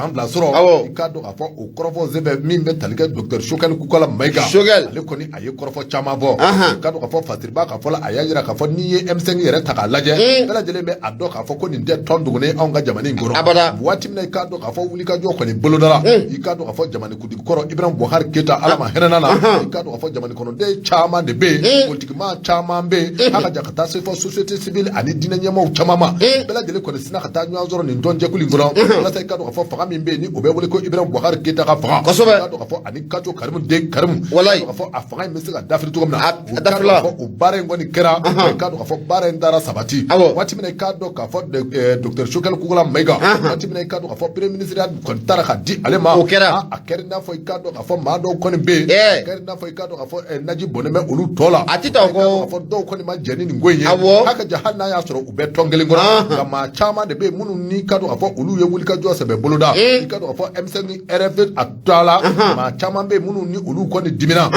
fila sɔrɔ i ka dɔn k'a fɔ o kɔrɔfɔ sɛbɛn min bɛ tali kɛ docteur Choguel Kukola Mayiga ale kɔni a ye kɔrɔfɔ caman fɔ i ka dɔn k'a fɔ Fasiriba ka fɔ la a y'a yira k'a fɔ n'i ye M5 yɛrɛ ta k'a lajɛ bɛɛ lajɛlen bɛ a dɔn k'a fɔ ko nin tɛ tɔn dogolen anw ka jamana in kɔnɔ waati min na i ka dɔn k'a fɔ wulikajɔ kɔni bolodala i ka dɔn k'a fɔ jamanikutigi kɔrɔ Ibrahim Boubacar Keita Ala ma hinɛ na i ka dɔn k'a fɔ jamana kɔnɔden caman de bɛ yen politikima caman bɛ yen a ka ja ka taa se fɔ société civile ani diinɛ ɲɛmaaw caman ma bɛɛ lajɛlen kɔni sina ka taa ɲɔgɔn sɔrɔ nin tɔnjɛkulu in kɔnɔ walasa i ka dɔn k'a fɔ fanga min bɛ yen ni o bɛ wele ko Ibrahim Boubacar Keita ka fanga i ka dɔn k'a fɔ ani Kajo Karimu den Karimu i ka dɔn k'a fɔ a fanga in bɛ se ka dafiri cogo min na o ka dɔn k'a fɔ o baara in kɔni kɛra i ka dɔn k'a fɔ baara in taara sabati waati min na i ka dɔn k'a fɔ docteur Choguel Kukola Mayiga waati min na i ka dɔn k'a fɔ premier ministre kɔni taara ka di ale ma o kɛra a kɛra i n'a fɔ i ka dɔn k'a fɔ maa dɔw kɔni bɛ yen a kɛra i n'a fɔ i ka dɔn k'a fɔ Naji bɔnnen bɛ olu tɔ la a ti taa k'a fɔ dɔw kɔni ma jɛn ni nin ko in ye a ka ja hali n'a y'a sɔrɔ u bɛ tɔn kelen kɔnɔ nka maa caman de bɛ yen minnu n'i ka dɔn k'a fɔ olu ye wulikajɔ sɛbɛ boloda i ka dɔn k'a fɔ M5 ni RFD a taa la maa caman bɛ yen minnu ni olu kɔni dimina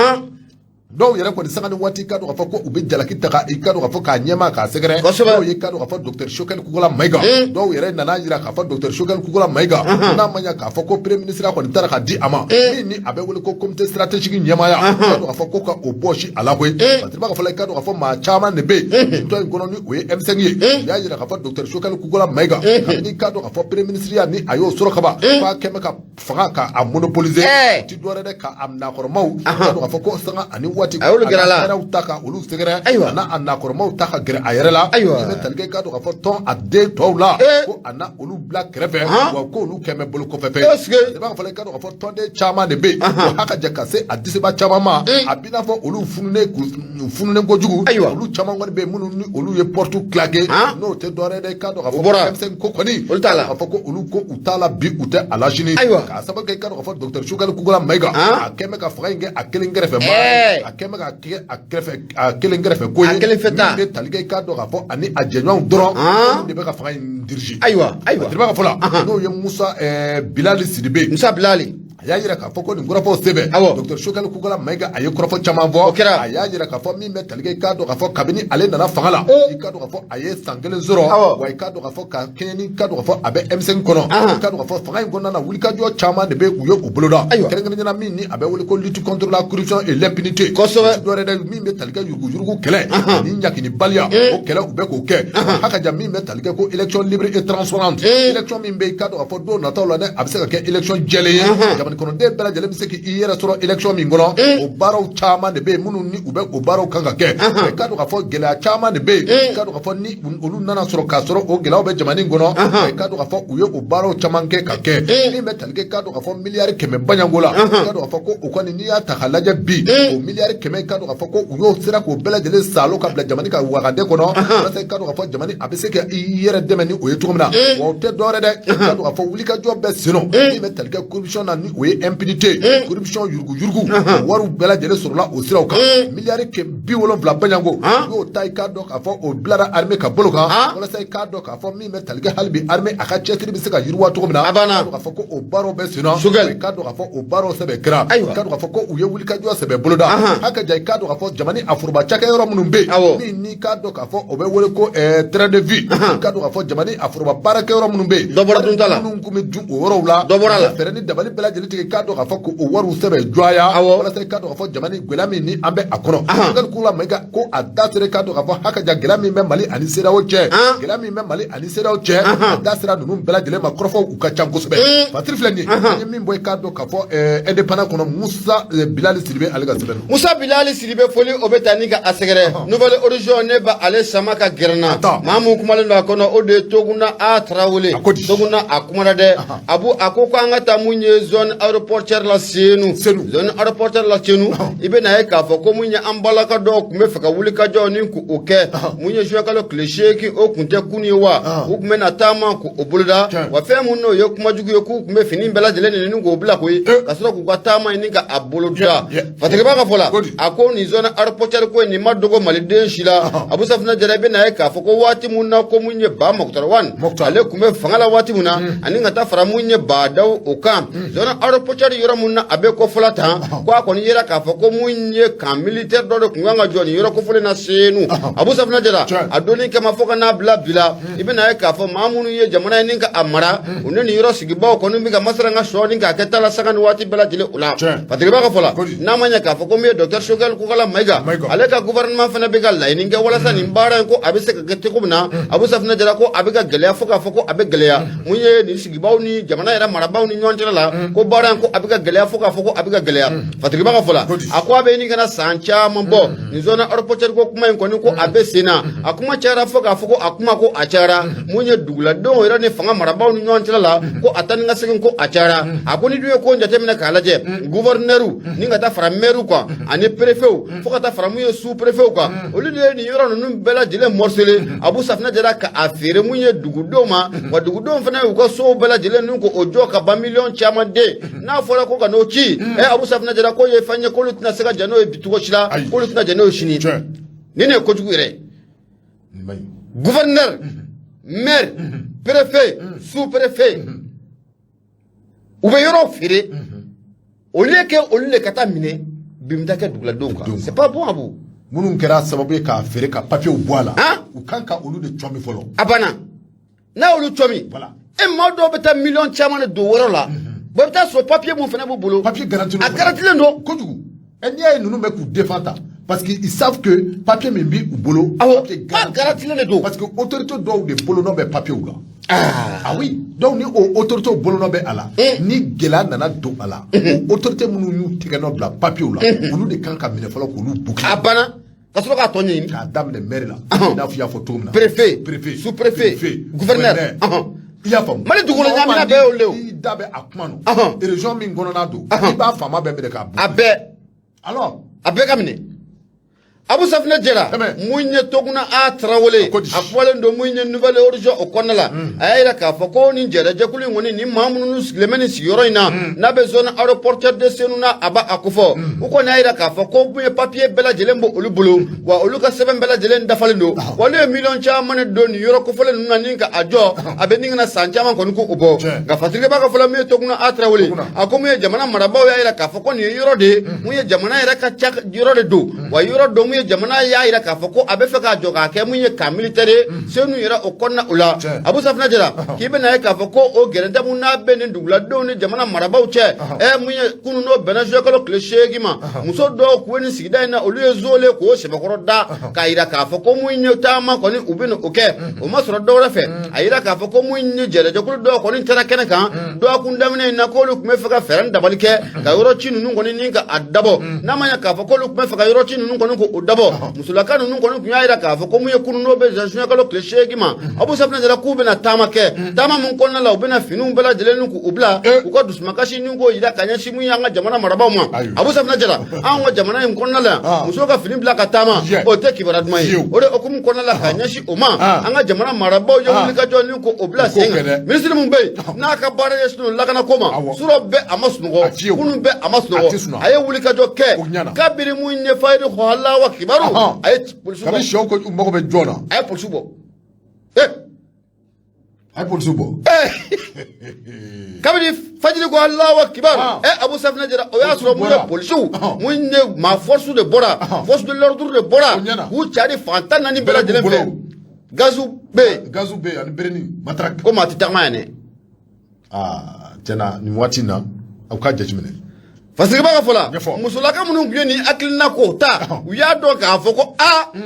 dɔw yɛrɛ kɔni sanga ni waati i ka dɔn k'a fɔ ko u bɛ jalaki ta i ka dɔn k'a fɔ k'a ɲɛma k'a sɛgɛrɛ dɔw ye i ka dɔn k'a fɔ docteur Choguel Kukola Mayiga dɔw yɛrɛ nana yira k'a fɔ docteur Choguel Kukola Mayiga n'a ma ɲɛ k'a fɔ ko premier ministre kɔni taara ka di a ma min ni a bɛ wele ko comité stratégique ɲɛmaaya i ka dɔn k'a fɔ ko ka o bɔsi a la koyi parce que i b'a fɔ i ka dɔn k'a fɔ maa caman de bɛ yen nin tɔn in kɔnɔ ni o ye M5 ye u y'a yira k'a fɔ docteur Choguel Kukola Mayiga kabini i ka dɔn k'a fɔ premier ministre ya ni a y'o sɔrɔ kaban k'a kɛ bɛ ka fanga k'a monopoliser o ti dɔwɛrɛ dɛ k'a nakɔrɔmaw i ka dɔn k'a fɔ ko sanga ani waati fɛrɛw ta ka olu sɛgɛrɛ a na nakɔrɔmaw ta ka gɛrɛ a yɛrɛ la i bɛ talikɛ i ka dɔn k'a fɔ tɔn a den tɔw la ko a na olu bila kɛrɛfɛ wa ko olu kɛmɛ bolo kɔfɛ fɛ i b'a fɔ i ka dɔn k'a fɔ tɔnden caman de bɛ yen o ka jan ka se a diseba caman ma a b'i n'a fɔ olu fununen kojugu olu caman kɔni bɛ yen minnu ni olu ye pɔritu kilake n'o tɛ dɔwɛrɛ dɛ i ka dɔn k'a fɔ M5 ko kɔni k'a fɔ ko olu ko u t'a la bi u tɛ a la sini k'a sababu kɛ i ka dɔn k'a fɔ docteur Choguel Kukola Mayiga a kɛn bɛ ka fanga in kɛ a kelen kɛrɛfɛ a kɛn bɛ ka kɛ a kelen kɛrɛfɛ ko ye min bɛ tali kɛ i ka dɔn k'a fɔ ani a jɛɲɔgɔnw dɔrɔn olu de bɛ ka fanga in dirige ayiwa ka fɔ la n'o ye Musa Bilali Sidibe Musa Bilali a y'a yira k'a fɔ ko nin kɔrɔfɔw sɛbɛn docteur Choguel Kukola Mayiga a ye kɔrɔfɔ caman fɔ a y'a yira k'a fɔ min bɛ tali kɛ i ka dɔn k'a fɔ kabini ale nana fanga la i ka dɔn k'a fɔ a ye san kelen sɔrɔ wa i ka dɔn k'a fɔ ka kɛɲɛ ni ka dɔn k'a fɔ a bɛ M5 kɔnɔ i ka dɔn k'a fɔ fanga in kɔnɔna na wulikajɔ caman de bɛ u ye u boloda kɛrɛnkɛrɛnnenya min ni a bɛ wele ko lutte contre la corruption et l'impunité kosɛbɛ dɔwɛrɛ dɛ min bɛ tali kɛ yuruguyurugu kɛlɛ ni ɲakinibaliya o kɛlɛ u bɛ k'o kɛ a ka jan min bɛ tali kɛ ko élection libre et transparente élection min bɛ i ka dɔn k'a fɔ don nataw la dɛ a bɛ se ka kɛ élection jɛlen ye jamana kɔnɔden bɛɛ lajɛlen bɛ se k'i yɛrɛ sɔrɔ élection min kɔnɔ o baaraw caman de bɛ yen minnu ni u bɛ o baaraw kan ka kɛ i ka dɔn k'a fɔ gɛlɛya caman de bɛ yen i ka dɔn k'a fɔ ni olu nana sɔrɔ k'a sɔrɔ o gɛlɛyaw bɛ jamana in kɔnɔ i ka dɔn k'a fɔ u ye o baaraw caman kɛ ka kɛ min bɛ tali kɛ i ka dɔn k'a fɔ miliyari 100 baɲanko la i ka dɔn k'a fɔ ko o kɔni n'i y'a ta k'a lajɛ bi o miliyari 100 i ka dɔn k'a fɔ ko u y'o sera k'o bɛɛ lajɛlen salo ka bila jamana ka wagade kɔnɔ walasa i ka dɔn k'a fɔ jamana a bɛ se ka i yɛrɛ dɛmɛ ni o ye cogo min na wa o tɛ dɔwɛrɛ dɛ i ka dɔn k'a fɔ wulikajɔ bɛɛ senna min bɛ tali kɛ corruption na ni o ye impunité corruption yuruguyurugu wariw bɛɛ lajɛlen sɔrɔla o siraw kan miliyari 70 baɲanko u y'o ta i ka dɔn k'a fɔ o bilara armée ka bolo kan walasa i ka dɔn k'a fɔ min bɛ tali kɛ hali bi armée a ka cɛsiri bɛ se ka yiriwa cogo min na k'a fɔ ko o baaraw bɛ senna i ka dɔn k'a fɔ o baaraw sɛbɛn kɛra i ka dɔn k'a fɔ ko u ye wulikajɔ sɛbɛn boloda a ka jan i ka dɔn k'a fɔ jamana a foroba cakɛyɔrɔ minnu bɛ yen min n'i ka dɔn k'a fɔ o bɛ wele ko terrain de vie i ka dɔn k'a fɔ jamana a foroba baarakɛyɔrɔ minnu bɛ yen minnu kun bɛ dun o yɔrɔw la fɛɛrɛ ni dabali bɛɛ lajɛlen politique ka do ka fɔ ko o waru sɛbɛ joya wala se ka do ka fɔ jamana gwɛlɛya min ni an bɛ a kɔnɔ kan kula mega ko a da sere ka do ka fɔ hakaja gwɛlɛya min bɛ Mali ani CEDEAO cɛ gwɛlɛya min bɛ Mali ani CEDEAO cɛ a da sera ninnu bɛɛ lajɛlen ma kɔrɔfɔw u ka ca kosɛbɛ Fatiri filɛ nin ye an ye min bɔ ka do ka fɔ indépendant kɔnɔ Musa Bilali Sidibe ale ka sɛbɛn Musa Bilali Sidibe foli o bɛ taa ni ka a sɛgɛrɛ nouvelle horizon ne ba ale sama ka gɛrɛnna maa mun kumalen don a kɔnɔ o de ye Toguna A Tarawele Toguna a kumana dɛ Abu a ko an ka taa mun ye zone aéroportuaire la Senu zone aéroportuaire la Senu i bɛ na ye k'a fɔ ko mun ye an balaka dɔw tun bɛ fɛ ka wuli ka jɔ ni ko o kɛ mun ye juin kalo tile 8 o tun tɛ kun ye wa u tun bɛ na taama ko o boloda wa fɛn mun n'o ye kuma jugu ye k'u tun bɛ fini bɛɛ lajɛlen ɲini k'o bila koyi ka sɔrɔ k'u ka taama ɲini ka a boloda Fatigiba ka fɔ la a ko nin zone aéroportuaire ko nin ma dogo maliden si la Abu Safina Jara i bɛ na ye k'a fɔ ko waati mun na ko mun ye Ba Mukutari Wan ale tun bɛ fanga la waati mun na ani ka taa fara mun ye Ba Dawu o kan zone aéroportuaire yɔrɔ mun na a bɛ kɔfɔla tan ko a kɔni yera k'a fɔ ko mun ye camp militaire dɔ de tun kan ka jɔ nin yɔrɔ kɔfɔlen na Senu Abu Safina Jara a donni kama fɔ ka n'a bila bila i bɛ na ye k'a fɔ maa minnu ye jamana in ka a mara u ne nin yɔrɔ sigibaw kɔni bɛ ka masara ka sɔ ni k'a kɛ ta la sanga ni waati bɛɛ lajɛlen o la Fatigiba ka fɔ la n'a ma ɲɛ k'a fɔ ko min ye docteur Choguel Kokala Mayiga ale ka gouvernement fana bɛ ka laɲini kɛ walasa nin baara in ko a bɛ se ka kɛ cogo min na Abu Safina Jara ko a bɛ ka gɛlɛya fo k'a fɔ ko a bɛ gɛlɛya mun ye nin sigibaw ni jamana yɛrɛ marabaw ni ɲɔgɔn cɛla la ko baara in ko a bɛ ka gɛlɛya fo k'a fɔ ko a bɛ ka gɛlɛya Fatigiba ka fɔ la a ko a bɛ ɲini kana san caman bɔ nin zone aéroportuaire ko kuma in kɔni ko a bɛ sen na a kuma cayara fo k'a fɔ ko a kuma ko a cayara mun ye duguladenw yɛrɛ ni fanga marabaw ni ɲɔgɔn cɛla la ko a taa ni ka segin ko a cayara a ko ni dun ye ko jateminɛ k'a lajɛ gouverneur ni ka taa fara maire kan ani préfet fo ka taa fara mun ye sous préfet kan olu de ye nin yɔrɔ ninnu bɛɛ lajɛlen morcelé Abu Safina Jara ka a feere mun ye dugudenw ma wa dugudenw fana y'u ka sow bɛɛ lajɛlen n'u ko o jɔ ka ban miliyɔn caman den n'a fɔra ko ka n'o ci Abu Safina Jara ko ye fɛn ye k'olu tɛna se ka jɛ n'o ye bi cogo si la k'olu tɛna jɛ n'o ye sini nin de ye kojugu yɛrɛ gouverneur maire préfet sous préfet u bɛ yɔrɔ feere au lieu que olu de ka taa minɛ bi bɛ taa kɛ duguladenw kan c'est pas bon Abu minnu kɛra sababu ye k'a feere ka papiyew bɔ a la u kan ka olu de cɔmi fɔlɔ a banna n'a olu cɔmi maa dɔw bɛ taa miliyɔn caman de don wɛrɛ la bɔn i bɛ taa sɔrɔ papiye mun fana b'u bolo papiye garantilen a garantilen don kojugu n'i y'a ye ninnu bɛ k'u défend ta parce que ils savent que papiye min b'i u bolo garantilen de don parce que autorité dɔw de bolonɔ bɛ papiyew la ah oui donc ni o autorité bolonɔ bɛ a la ni gɛlɛya nana don a la o autorité minnu y'u tɛgɛnɔ bila papiyew la olu de kan ka minɛ fɔlɔ k'olu boucler a banna ka sɔrɔ k'a tɔ ɲɛɲini k'a daminɛ maire la i n'a fɔ i y'a fɔ cogo min na préfet sous préfet gouverneur i y'a faamu Mali dugukolo ɲamina bɛɛ y'o le o i da bɛ a kuma nɔ région min kɔnɔna don i b'a faama bɛɛ minɛ k'a bɔ a bɛɛ alors a bɛɛ ka minɛ Abu Safina Jara mun ye Toguna A Tarawele a fɔlen don mun ye nouvelle horizon o kɔnɔna la a y'a yira k'a fɔ ko nin jɛrɛjɛkulu in kɔni ni maa minnu sigilen bɛ nin sigiyɔrɔ in na n'a bɛ zone aéroportuaire de Senu na a b'a a kofɔ u kɔni y'a yira k'a fɔ ko mun ye papiye bɛɛ lajɛlen bɔ olu bolo wa olu ka sɛbɛn bɛɛ lajɛlen dafalen don wa olu ye miliyɔn caman de don nin yɔrɔ kofɔlen ninnu na ni ka a jɔ a bɛ ni kana san caman kɔni ko o bɔ nka Fatigiba ka fɔlɔ min ye Toguna A Tarawele a ko mun ye jamana marabaaw y'a yira k'a fɔ ko nin ye yɔrɔ de ye mun ye jamana yɛrɛ ka ca yɔrɔ de don wa yɔrɔ dɔ mun ye jamana y'a yira k'a fɔ ko a bɛ fɛ k'a jɔ k'a kɛ mun ye camp militaire ye Senu yɛrɛ o kɔnɔna o la Abu Safina Jara k'i bɛ na ye k'a fɔ ko o gɛrɛntɛ mun n'a bɛ nin duguladenw ni jamana marabaaw cɛ mun ye kunun n'o bɛnna juin kalo tile 8 ma muso dɔw kun bɛ nin sigida in na olu ye zole k'o sɛbɛkɔrɔ da k'a yira k'a fɔ ko mun ye taama kɔni u bɛ o kɛ o ma sɔrɔ dɔwɛrɛ fɛ a yira k'a fɔ ko mun ye jɛrɛjɛkulu dɔw kɔni taara kɛnɛ kan dɔgɔkun daminɛ in na k'olu tun bɛ fɛ ka fɛɛrɛ dabali kɛ ka yɔrɔ ci ninnu kɔni ni ka a dabɔ n'a ma ɲɛ k'a fɔ k'olu tun bɛ fɛ ka yɔrɔ ci ninnu kɔni k'o dabɔ musolaka ninnu kɔni tun y'a yira k'a fɔ ko mun ye kunun n'o bɛ juin kalo tile 8 ma Abu Safina Jara k'u bɛna taama kɛ taama mun kɔnɔna la u bɛna finiw bɛɛ lajɛlen k'u bila u ka dusumakasi ni k'o yira ka ɲɛsin mun ye an ka jamana marabaaw ma Abu Safina Jara an ka jamana in kɔnɔna la musow ka fini bila ka taama o tɛ kibaruya duman ye o de hukumu kɔnɔna la ka ɲɛsin o ma an ka jamana marabaaw ye wulikajɔ ni k'o bila sen kan minisiri min bɛ yen n'a ka baara ɲɛsinnen lakana ko ma surɔ bɛɛ a ma sunɔgɔ kunun bɛɛ a ma sunɔgɔ a ye wulikajɔ kɛ kabiri mun ye fayiri hɔhala wa kibaru a ye polisi bɔ sɛw ko u mago bɛ jɔn na a ye polisi bɔ a ye polisi bɔ kabini fajiri ko Alahu Akibar Abu Safina Jara o y'a sɔrɔ mun ye polisiw mun ye maa force de bɔra force de l'ordre de bɔra k'u cari fan 14 bɛɛ lajɛlen fɛ gazu bɛ yen ani bereni matraque ko maa tɛ tagama yan dɛ tiɲɛna nin waati in na aw ka jajimene fasigi ba ka fola musolaka munun guyeni akilina ko ta u ya dɔn k'a fɔ ko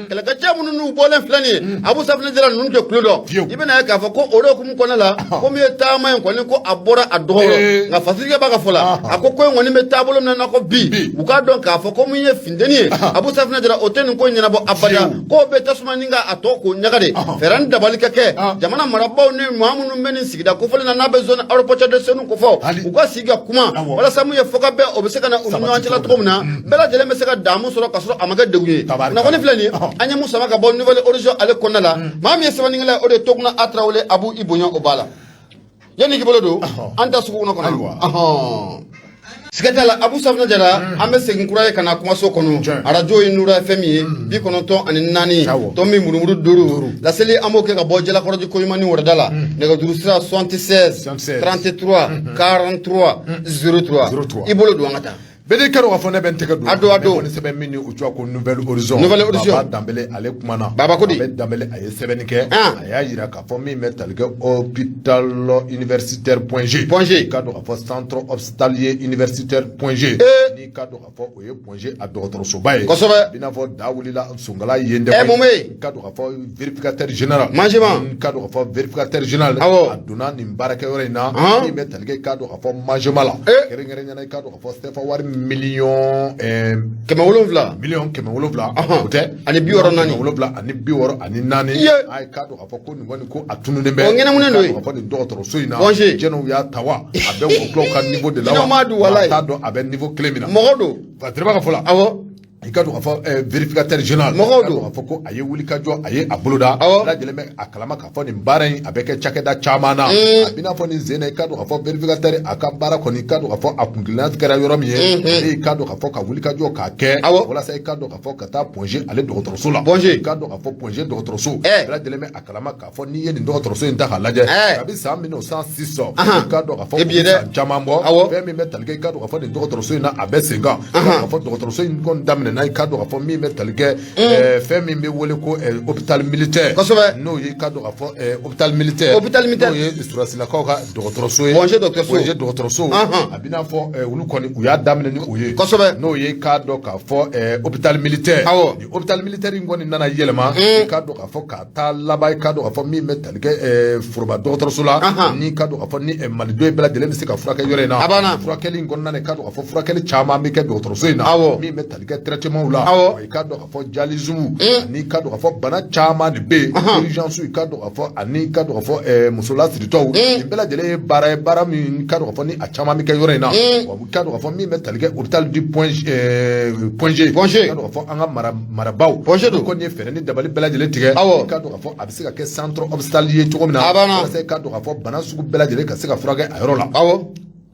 kɛlɛkɛcɛ munun n'u bɔlen filɛ nin ye Abu Safinɛ Jara ninnu tɛ kulo dɔn i bɛna ye k'a fɔ ko o de hukumu kɔnɔna la komi ye taama in kɔni ko a bɔra a dɔgɔyɔrɔ nka fasigi ba ka fola a ko ko in kɔni bɛ taabolo min na ko bi u k'a dɔn k'a fɔ ko min ye finteni ye Abu Safinɛ Jara o tɛ nin ko ɲɛnabɔ abada k'o bɛ tasuma ni ka a tɔ k'o ɲaga de fɛɛrɛ ni dabali ka kɛ jamana marabaw ni maa minnu bɛ nin sigida kofɔlen na n'a bɛ zone aéroportuaire de Senu ko fɔ u ka sigi ka kuma walasa mun ye fɔ ka bɛn o bɛ se ka na u ni ɲɔgɔn cɛla cogo min na bɛɛ lajɛlen bɛ se ka damu sɔrɔ ka sɔrɔ a ma kɛ degun ye kunnafoni filɛ nin ye an ye mun sama ka bɔ Nouvelle Horizon ale kɔnɔna la maa min ye sɛbɛnnikɛla ye o de ye Tokuna Tarawele Abu Ibonya o b'a la yanni k'i bolo don an ta sugu kɔnɔ siga t'a la Abu Safinɛ Jara an bɛ segin kura ye ka na kumaso kɔnɔ arajo ye Nura FM ye 94 tɔn min murumuru 5 laseli an b'o kɛ ka bɔ Jalakɔrɔji Koɲumani Wɔrɔda la nɛgɛjuru sira 76 33 43 03 i bolo don an ka taa bɛɛ kɛra k'a fɔ ne bɛ n tɛgɛ don ado ne sɛbɛn min u cogoya ko Nouvelle Horizon Baba Danbele ale kumana Baba Kodi ale Danbele a ye sɛbɛnni kɛ a y'a jira k'a fɔ min bɛ tali kɛ hôpital universitaire point G k'a dɔn k'a fɔ centre hospitalier universitaire point G n'i k'a dɔn k'a fɔ o ye point G a dɔgɔtɔrɔsoba ye kosɛbɛ i n'a fɔ da wulila Sonkala yen dɛ k'a dɔn k'a fɔ vérificateur général k'a dɔn k'a fɔ vérificateur général a donna nin baarakɛyɔrɔ in na min bɛ tali kɛ k'a dɔn k'a fɔ Majema la kɛrɛnkɛrɛnnenya k'a dɔn k'a fɔ Sefa wari million 700 million 700 o tɛ ani 64 700 ani 64 a ye k'a dɔn k'a fɔ ko nin kɔni ko a tununen bɛ k'a fɔ nin dɔgɔtɔrɔso in na jɛnɛw y'a ta wa a bɛ wɔkulɔw ka niveau de la wa a t'a dɔn a bɛ niveau kelen min na mɔgɔ don Fatirima ka fɔ la i ka dɔn k'a fɔ vérificateur général mɔgɔw don k'a fɔ ko a ye wuli ka jɔ a ye a boloda bɛɛ lajɛlen bɛ a kalama k'a fɔ nin baara in a bɛ kɛ cakɛda caman na a b'i n'a fɔ nin sen na i ka dɔn k'a fɔ vérificateur a ka baara kɔni i ka dɔn k'a fɔ a kunkilenna kɛra yɔrɔ min ye i ka dɔn k'a fɔ ka wuli ka jɔ k'a kɛ walasa i ka dɔn k'a fɔ ka taa point G ale dɔgɔtɔrɔso la i ka dɔn k'a fɔ point G dɔgɔtɔrɔso bɛɛ lajɛlen bɛ a kalama k'a fɔ n'i ye nin dɔgɔtɔrɔso in ta k'a lajɛ kabi san 1906 i ka dɔn k'a fɔ san caman bɔ fɛn min bɛ tali kɛ i ka dɔn k'a fɔ nin dɔgɔtɔrɔso in na a bɛ sen kan k'a fɔ dɔgɔtɔrɔso in kɔni daminɛna i ka dɔn k'a fɔ min bɛ tali kɛ fɛn min bɛ wele ko hôpital militaire n'o ye ka dɔn k'a fɔ hôpital militaire n'o ye surasilakaw ka dɔgɔtɔrɔso ye point G dɔgɔtɔrɔso a bɛ n'a fɔ olu kɔni u y'a daminɛ ni o ye n'o ye k'a dɔn k'a fɔ hôpital militaire ni hôpital militaire in kɔni nana yɛlɛma i ka dɔn k'a fɔ k'a taa laban i ka dɔn k'a fɔ min bɛ tali kɛ foroba dɔgɔtɔrɔso la ni ka dɔn k'a fɔ ni malidenw bɛɛ lajɛlen bɛ se ka furakɛ yɔrɔ in na furakɛli in kɔnɔna na i ka dɔn k'a fɔ furakɛli caman bɛ kɛ dɔgɔtɔrɔso in na min bɛ tali kɛ traitement la i ka dɔn k'a fɔ jalizumu ani ka dɔn k'a fɔ bana caman de bɛ yen urgence i ka dɔn k'a fɔ ani ka dɔn k'a fɔ musolasiritɔw nin bɛɛ lajɛlen ye baara min ka dɔn k'a fɔ ni a caman bɛ kɛ yɔrɔ in na wa i ka dɔn k'a fɔ min bɛ tali kɛ hôpital du point G i ka dɔn k'a fɔ an ka marabaw olu kɔni ye fɛɛrɛ ni dabali bɛɛ lajɛlen tigɛ i ka dɔn k'a fɔ a bɛ se ka kɛ centre hospitalier cogo min na walasa i ka dɔn k'a fɔ bana sugu bɛɛ lajɛlen ka se ka furakɛ a yɔrɔ la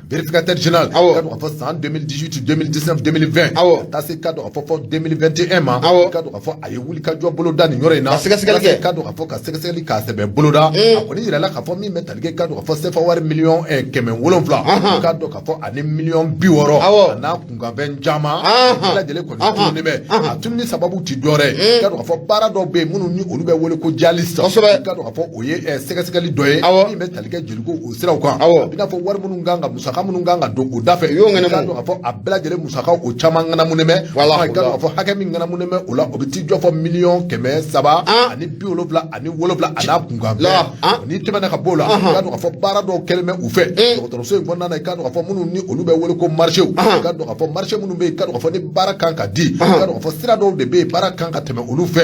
vérificateur général ka dɔn k'a fɔ san 2018 2019 2020 ka taa se ka dɔn k'a fɔ 2021 ma ka dɔn k'a fɔ a ye wuli ka jɔ boloda nin yɔrɔ in na sɛgɛsɛgɛli kɛ ka dɔn k'a fɔ ka sɛgɛsɛgɛli k'a sɛbɛn boloda a kɔni yirala k'a fɔ min bɛ tali kɛ ka dɔn k'a fɔ sefa wari million 700 ka dɔn k'a fɔ ani million 60 a n'a kunkanfɛn caman bɛɛ lajɛlen kɔni tununnen bɛ a tununi sababu ti dɔwɛrɛ ka dɔn k'a fɔ baara dɔw bɛ yen minnu ni olu bɛ wele ko dialyse ka dɔn k'a fɔ o ye sɛgɛsɛgɛli dɔ ye min bɛ tali kɛ jeliko o siraw kan a bɛ n'a fɔ wari minnu kan ka musaka minnu kan ka don o da fɛ ka dɔn k'a fɔ a bɛɛ lajɛlen musakaw o caman ŋanamunen bɛ ka dɔn k'a fɔ hakɛ min ŋanamunen bɛ o la o bɛ t'i jɔ fɔ million 700 ani 77 ani n'a kunkanfɛn n'i tɛmɛna ka bɔ o la ka dɔn k'a fɔ baara dɔw kɛlen bɛ u fɛ dɔgɔtɔrɔso in kɔnɔna na i ka dɔn k'a fɔ minnu ni olu bɛ wele ko marché ka dɔn k'a fɔ marché minnu bɛ yen ka dɔn k'a fɔ ni baara kan ka di ka dɔn k'a fɔ sira dɔw de bɛ yen baara kan ka tɛmɛ olu fɛ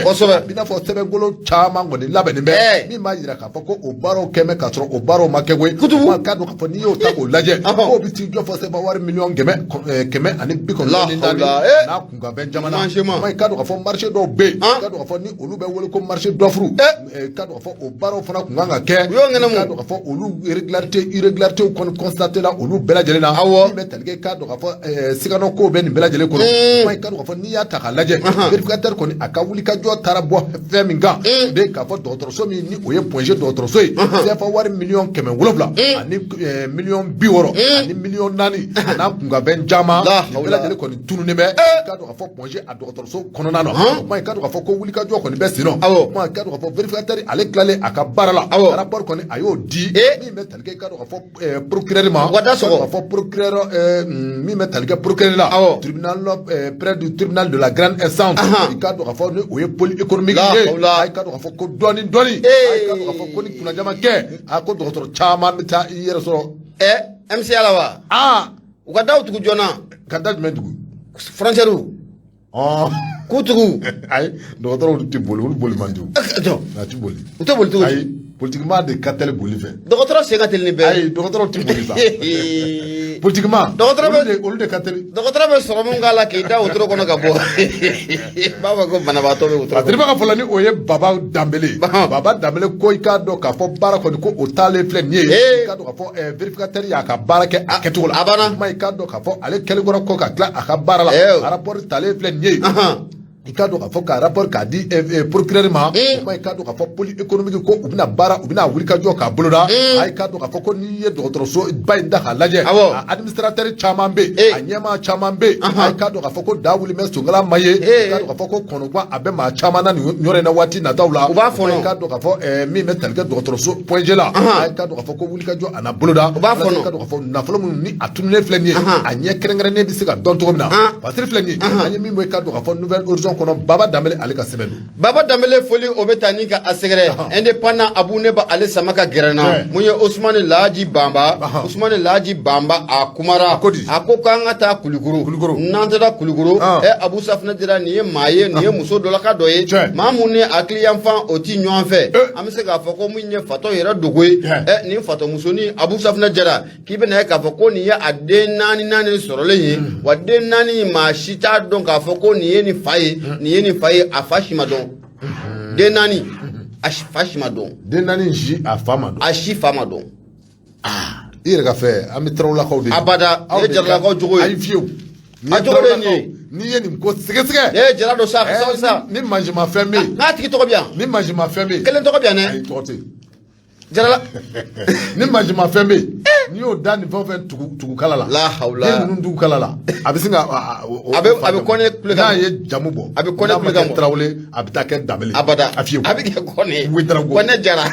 i n'a fɔ sɛbɛnkolon caman kɔni labɛnnen bɛ min b'a jira k'a fɔ ko o baaraw kɛ mɛ k'a sɔrɔ o baaraw ma kɛ koyi ka dɔn k'a fɔ n'i y'o ta k'o lajɛ k'o bɛ t'i jɔ fɔ sɛbɛn wari million 100 ani 94 n'a kunkanfɛn jamana i ka dɔn k'a fɔ marché dɔw bɛ yen ka dɔn k'a fɔ ni olu bɛ wele ko marché d'offre ka dɔn k'a fɔ o baaraw fana kun kan ka kɛ ka dɔn k'a fɔ olu irrégularités kɔni constaté la olu bɛɛ lajɛlen na min bɛ tali kɛ k'a dɔn k'a fɔ siganɔ kow bɛ nin bɛɛ lajɛlen kɔnɔ i ka dɔn k'a fɔ n'i y'a ta k'a lajɛ vérificateur kɔni a ka wuli ka jɔ taara bɔ fɛn min kan de k'a fɔ dɔgɔtɔrɔso min ni o ye point G dɔgɔtɔrɔso ye CFA wari million 700 ani million 60 ani million nani na kunga ben jama bela dele ko ni tunu ne be ka do ka fo projet a docteur konona no ma ka do ka fo ko wuli ka jo ko ni be sino ma ka do ka fo vérificateur ale klale aka barala rapport ko ni ayo di mi me talke ka do ka fo procureur ma ka fo procureur mi me talke procureur la tribunal près du tribunal de la grande instance ka do ka fo ni oye poli économique ay ka do ka fo ko doni ay ka do ka fo ko ni kuna jama ke a ko docteur chama mita yere so MC Alawa ukadaw tugu jona kada medugu frontière kutugu ay docteur ti boli mandu na ti boli uto boli tugu ay politiquement de cartel boli fait docteur segatel ni be ay docteur ti boli ça politiquement docteur olu de cartel docteur be soro mun gala ke da utro kono ka bo baba ko bana ba to be utro adriba ka folani oye baba dambele ko ika do ka fo bara ko ko otale fle nie ka do ka fo vérificateur ya ka bara ke aketul abana mai ka do ka fo ale kele gora ko ka kla aka bara la rapport tale fle nie ika do ka fo ka rapport ka di procureur ma mai ka do ka fo poli économique ko ubina bara ubina wuri ka jo ka boloda ai ka do ka fo ko ni ye docteur so bay nda halaje administrateur chamambe anyama chamambe ai ka do ka fo ko dawuli mes ngala maye ka do ka fo ko kono kwa abe ma chamana ni nyore na wati na tawla ai ka do ka fo mi me talga docteur so point jela ai ka do ka fo ko wuli ka jo ana boloda ka do ka fo na folo mun ni atunne fleni anye krengre ne bisika don to mina parce que fleni anye mi mo ka do ka fo nouvelle horizon kono baba damele ale ka sebelu baba damele foli obetani ka asegre indépendant abune ba ale samaka gerana munye Ousmane Laji Bamba a kumara ako kanga ta kulikuru nantara kulikuru Abu Safna dira ni maye ni muso dola ka doye mamune akli enfant oti nyonfe amse ka foko munye fato yera dogoy ni fato musoni Abu Safna dira kibe na ka foko ni ya adenani sorole yi wadenani ma shita don ka foko ni ni faye ni yeni faye afashima don denani afashima don denani ji afama don ashifama don ire ka fe amitraw la khawde abada e jarla ko jogo ay fiu a jogo ni yeni ko sege jara do sa ni manjima femme na tiki to ko bien ni manjima femme kelen to ko bien ay tote jarala ni manjima femme ni o dani fofo tugu kala la hawla ni tugu kala la abisinga abe kone na ye jamu bo abe kone pluga trawle abita ke dabele abada afiyo abe ke kone jara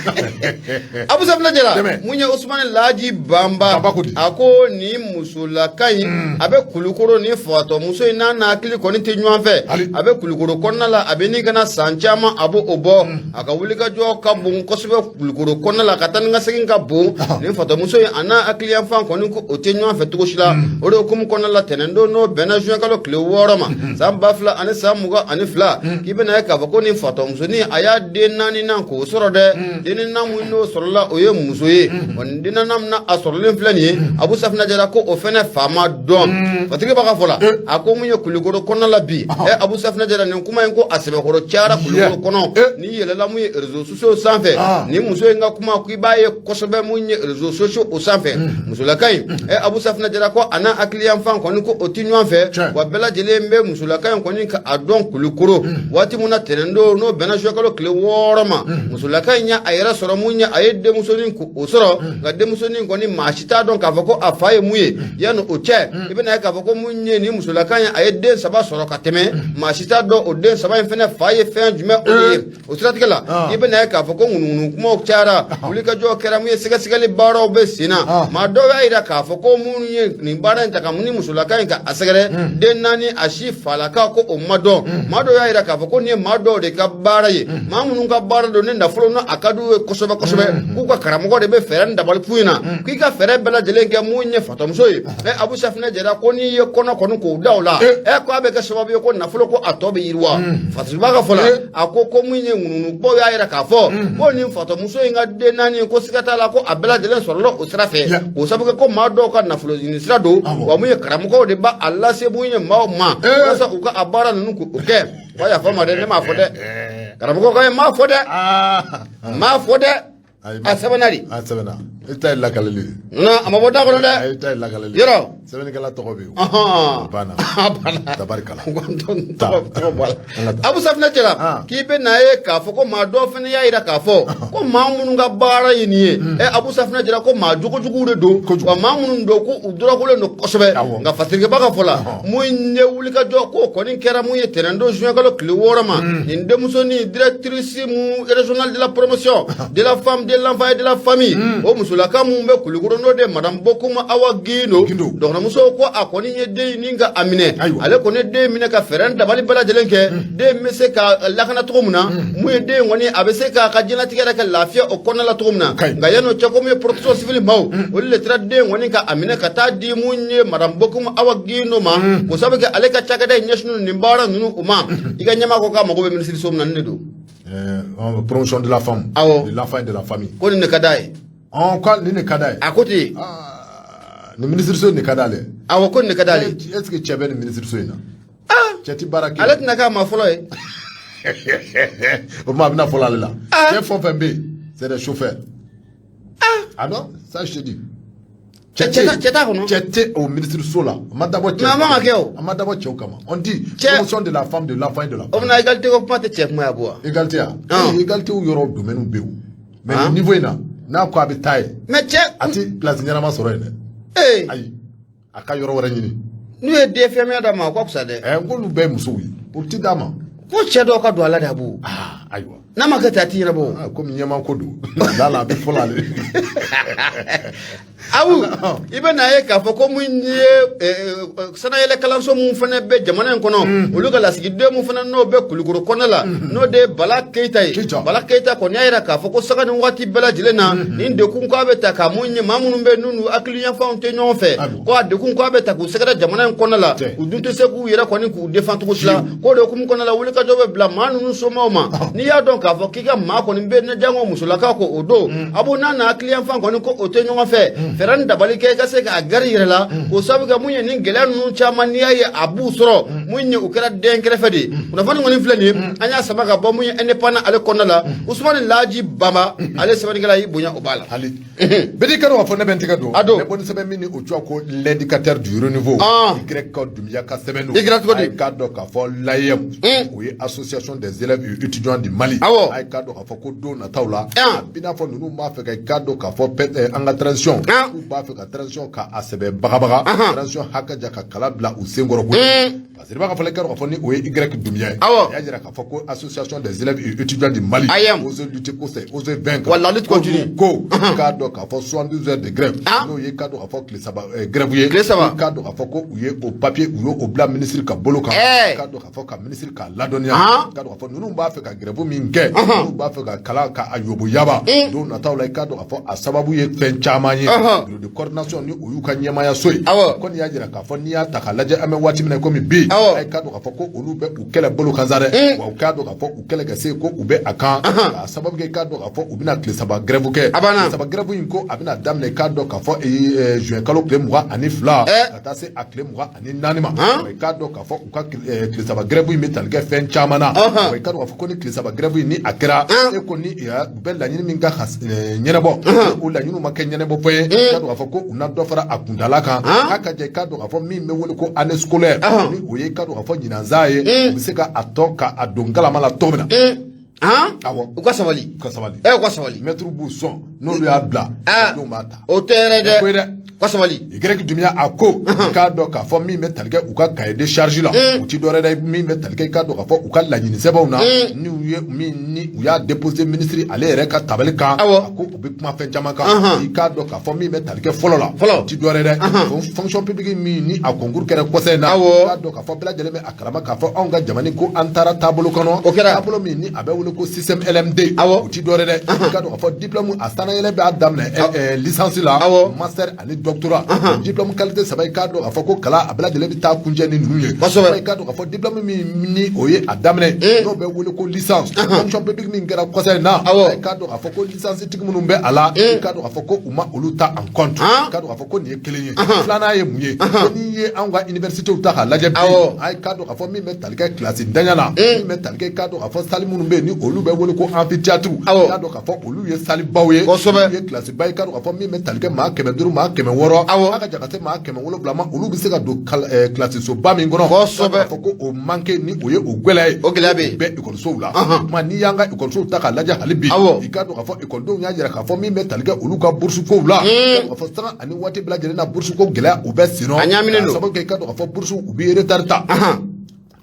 Abu Safna jara munye Ousmane Laji Bamba ako ni musula kai abe kulukoro ni foto muso ina na akili koni te nywanfe abe kulukoro konna la abe ni kana sanchama abo obo aka wulika jo ka bun kosobe kulukoro konna la katanga segin ka bu ni foto muso ana akili enfant koni ko otenyo fe toshila oro kum konna la tenendo no benajun kalo kle woroma samba fla ane samuga ane fla kibena ka ko ni foto muso ni aya de nani nan ko soro de deni namu no sorola oye muso ye on dina nam na asorlen fla ni Abu Safna jara ko o fene fama don fatike baka fola ako munye kuligoro konna la bi Abu Safna jara ni kuma en ko asebe ko chara kuligoro kono ni yelela mu réseaux sociaux sanfe ni muso nga kuma ku baye kosobe munye réseaux sociaux o sanfe musula kai Abu Safna jara ko ana akili enfant ko ni ko otinyo anfe wa bela jele mbe musula kai ko ni ka adon kuligoro wati muna terendo no bena jokalo kle woroma musula kai nya ayira soro munya ayede musoni ko osoro ga de musoni ko ni mashita don ka fako afaye muye yano oche ibena ka fako munye ni musula kai ayede saba soro kateme mashita do ode saba fene faye fen jume o stratikala ibena ka fako ngunu kuma ochara ulika jo kera muye siga sigali baro be sina ma do ayira ka fako munye ni bara ntaka muni musula kai ka asagare den nani ashi falaka ko o mado ayira ka fako ni mado de ka bara ye mamunu ka bara do ne ndafolo no akadu kosoba ku ka karamogo de be fere ndabal puina ku ka fere bela jelenge munye fatomsoye Abu Safna jara ko ni ye kono ko dawla ko abe ka sababu ko nafolo ko atobe yirwa fatuba ka fola akoko munye ngunu bo ayira ka fo ko ni fatomsoye nga de nani ko sigata la ko abela jelen sorlo o srafe ko sabuka ko mado ka nafolo ni srado wa munye karamogo de ba Allah se munye ma sa ko ka abara nunu ko ke waya fama de ne ma fode karamogo ka ma fode a sebenari Eta la kalele. Na amabota ko de. Eta la kalele. Yoro. Seben kala to be. Bana. Tabarkala. To bala. Abu Safna tela. Ki be na e ka fo ko ma do fene ya ira ka fo. Ko ma munu nga bara yini e Abu Safna tela ko ma jugo de do. Ko ma munu do ko udura ko le no kosobe. Nga fatirge baka fola. Mu nye wuli ka do ko ni kera mu ye terendo juin kalo kli worama. Inde musoni directrice mu régionale de la promotion de la femme de l'enfant et de la famille. O musulaka mu be kuligoro no de madame Bokuma Awa Gino. Donc na muso ko akoni ye de ninga amine. Ale ko ne de mine ka feren dabali bala jelenke de mese ka lakana tugumna mu ye de ngoni abese ka kajina tigara ka lafiya o konna la tugumna. Nga yano chako mu protection civile maw. O le tra de ngoni ka amine ka ta di mu nye madame Bokuma Awa Gino ma. Ko sabe ke ale ka chaka de nyeshnu nimbara nunu uma. Iga nyama ko ka mago be ministre somna nedo. Promotion de la femme, de l'enfant et de la famille. Ko ne kadai. Quoi ne kadai? À côté. Le ministre so ne kadale. Awo ko ne kadale. Est-ce que tu as le ministre so ina? Chati baraki. Alat naka ma folo e. Au moins, faut aller là. Chef FMB, c'est des chauffeurs. Ah non, ça je te dis. Tchété au ministre Sola. On dit promotion de la femme, de l'enfant et de la femme. On a égalité au pas de tchèque, moi à boire. Égalité. Égalité où il y aura domaine ou béou. Mais le niveau est là. N'a quoi habiter. Mais tchèque. Ati, place n'y a pas soré. Eh. Aïe. Aka yoro waranyini. Nous est déféré d'ama, quoi que ça de. Ngo lube musoui. Pour petit dama. Pour tchèque, on doit aller à bout. Ah, aïe. Namakata tira bo. Comme nyama kodo. Là la be fola le. Awu ibe na ye ka fo ko munye sana yele kalanso mu fana be jamana kono oluga la sigi de mu fana no be kuluguru kono la no de bala keita ko nyaira ka fo ko saka ni wati bela jilena ni de kun ko be ta ka munye mamunu be nunu akliya faunte nyon fe ko de kun ko be ta ku saka jamana kono la udunte se ku yera ko ni ku defante ko sla ko de kum kono la wuli ka jobe bla manu so ma ni ya don ka fo kika ma ko ni be na jango musulaka ko odo abu na akliya fan ko ni ko ote nyon fe feran dabali ke ka se ka gari yirala ko sabu ga munye ni gelan nu chama ni aye abu soro munye ukara den kere fedi una fani ngoni flani anya sama ga ba munye ene pana ale konnala Ousmane Laji Baba ale sama ngala yi bunya obala ali bedi karo wa fone benti kado ne boni sebe mini otua ko l'indicateur du renouveau y code du miaka sebeno ay kado ka fo layem oui association des élèves et étudiants du Mali ay kado ka fo ko do na tawla bina fo nunu ma fe kado ka fo anga transition ba fe ka transition ka asebe bagabaga transition haka jaka kala bla u sengoro ko parce que ba ka fele ka fo ni o y dumia ya jira ka fo ko association des élèves et étudiants du Mali oser lutter pour ça oser vaincre wala lutte continue ko kado ka fo 72 heures de grève no ye kado ka fo klesaba grève ye kado ka fo ko u ye au papier u yo au bla ministre ka boloka kado ka fo ka ministre ka ladonia kado ka fo nunu ba fe ka grève mi nke nunu ba fe ka kala ka ayobo yaba do na tawla kado ka fo asababu ye fen chamanye de coordination ni oyu ka nyema ya soyi ko ni yajira ka fo ni ya takalaje ame wati mena ko mi bi ay kado ka fo ko olu be ukele bolo kazare wa kado ka fo ukele ga se ko ube aka sababu ke kado ka fo ubina klesaba grève ke saba grève inko abina damne kado ka fo juin kalo kle muga ani fla ata se akle muga ani nanima ay kado ka fo uka klesaba grève metal ge fen chamana ay kado ka fo ko ni klesaba grève ni akra e ko ni ya be la nyini minga nyerebo o la nyinu make nyerebo pe kado ka fo ko una do fara akundala kan haka je kado ka fo mi me wole ko année scolaire ni oye kado ka fo nyina zaye biseka atoka adongala mala tomina awo kwa sabali kwa sabali maître Bousson no le abla no mata o tere de kwa sabali grec dumia ako kado ka fo mi metalge uka cahier de charge la uti dore da mi metalge kado ka fo uka la nyini seba una ni uye mi ni uya déposer ministre ale reka tabali kan ako ubi kuma fen jama kan kado ka fo mi metalge folo la uti dore da fonction publique mi ni a concours kere kose na kado ka fo bla jele me akrama ka fo onga jamani ko antara tabolo kono tabolo mi ni abe ko système LMD uti dore da kado ka fo diplôme astana yele be adamne licence la master ani doctorat diplôme qualité sabay kado a fo ko kala abla de lebita kunje ni nuye sabay kado a fo diplôme mi ni oye adamne no be wole ko licence fonction publique mi ngara ko say na kado a fo ko licence tikmu be ala kado a fo ko uma oluta en compte kado a fo ko ni kelenye flana ye muye ni ye anga université uta ka laje bi ay kado a fo mi metal ka classe ndanyana mi metal ka kado a fo salimu be ni olu be wole ko amphithéâtre kado a fo olu ye sali bawe ye classe ba ka do ka fo min be talike ma kɛmɛ duuru ma kɛmɛ wɔɔrɔ aka jakate ma kɛmɛ wolonwula ma olu bɛ se ka don classe so ba min kɔnɔ ka fɔ ko o manque ni o ye o gwɛlɛ ye o gɛlɛya bɛ bɛɛ école la ma ni y'an ka école so ta k'a lajɛ hali bi i ka dɔn ka fɔ écoledenw y'a yira k'a fɔ min bɛ talikɛ olu ka bourse kow la ka fɔ sanga ani waati bɛɛ lajɛlen na bourse ko gɛlɛya u bɛ senɔ a ɲaaminen don sababu kɛ i ka dɔn ka fɔ bourse u bɛ retard ta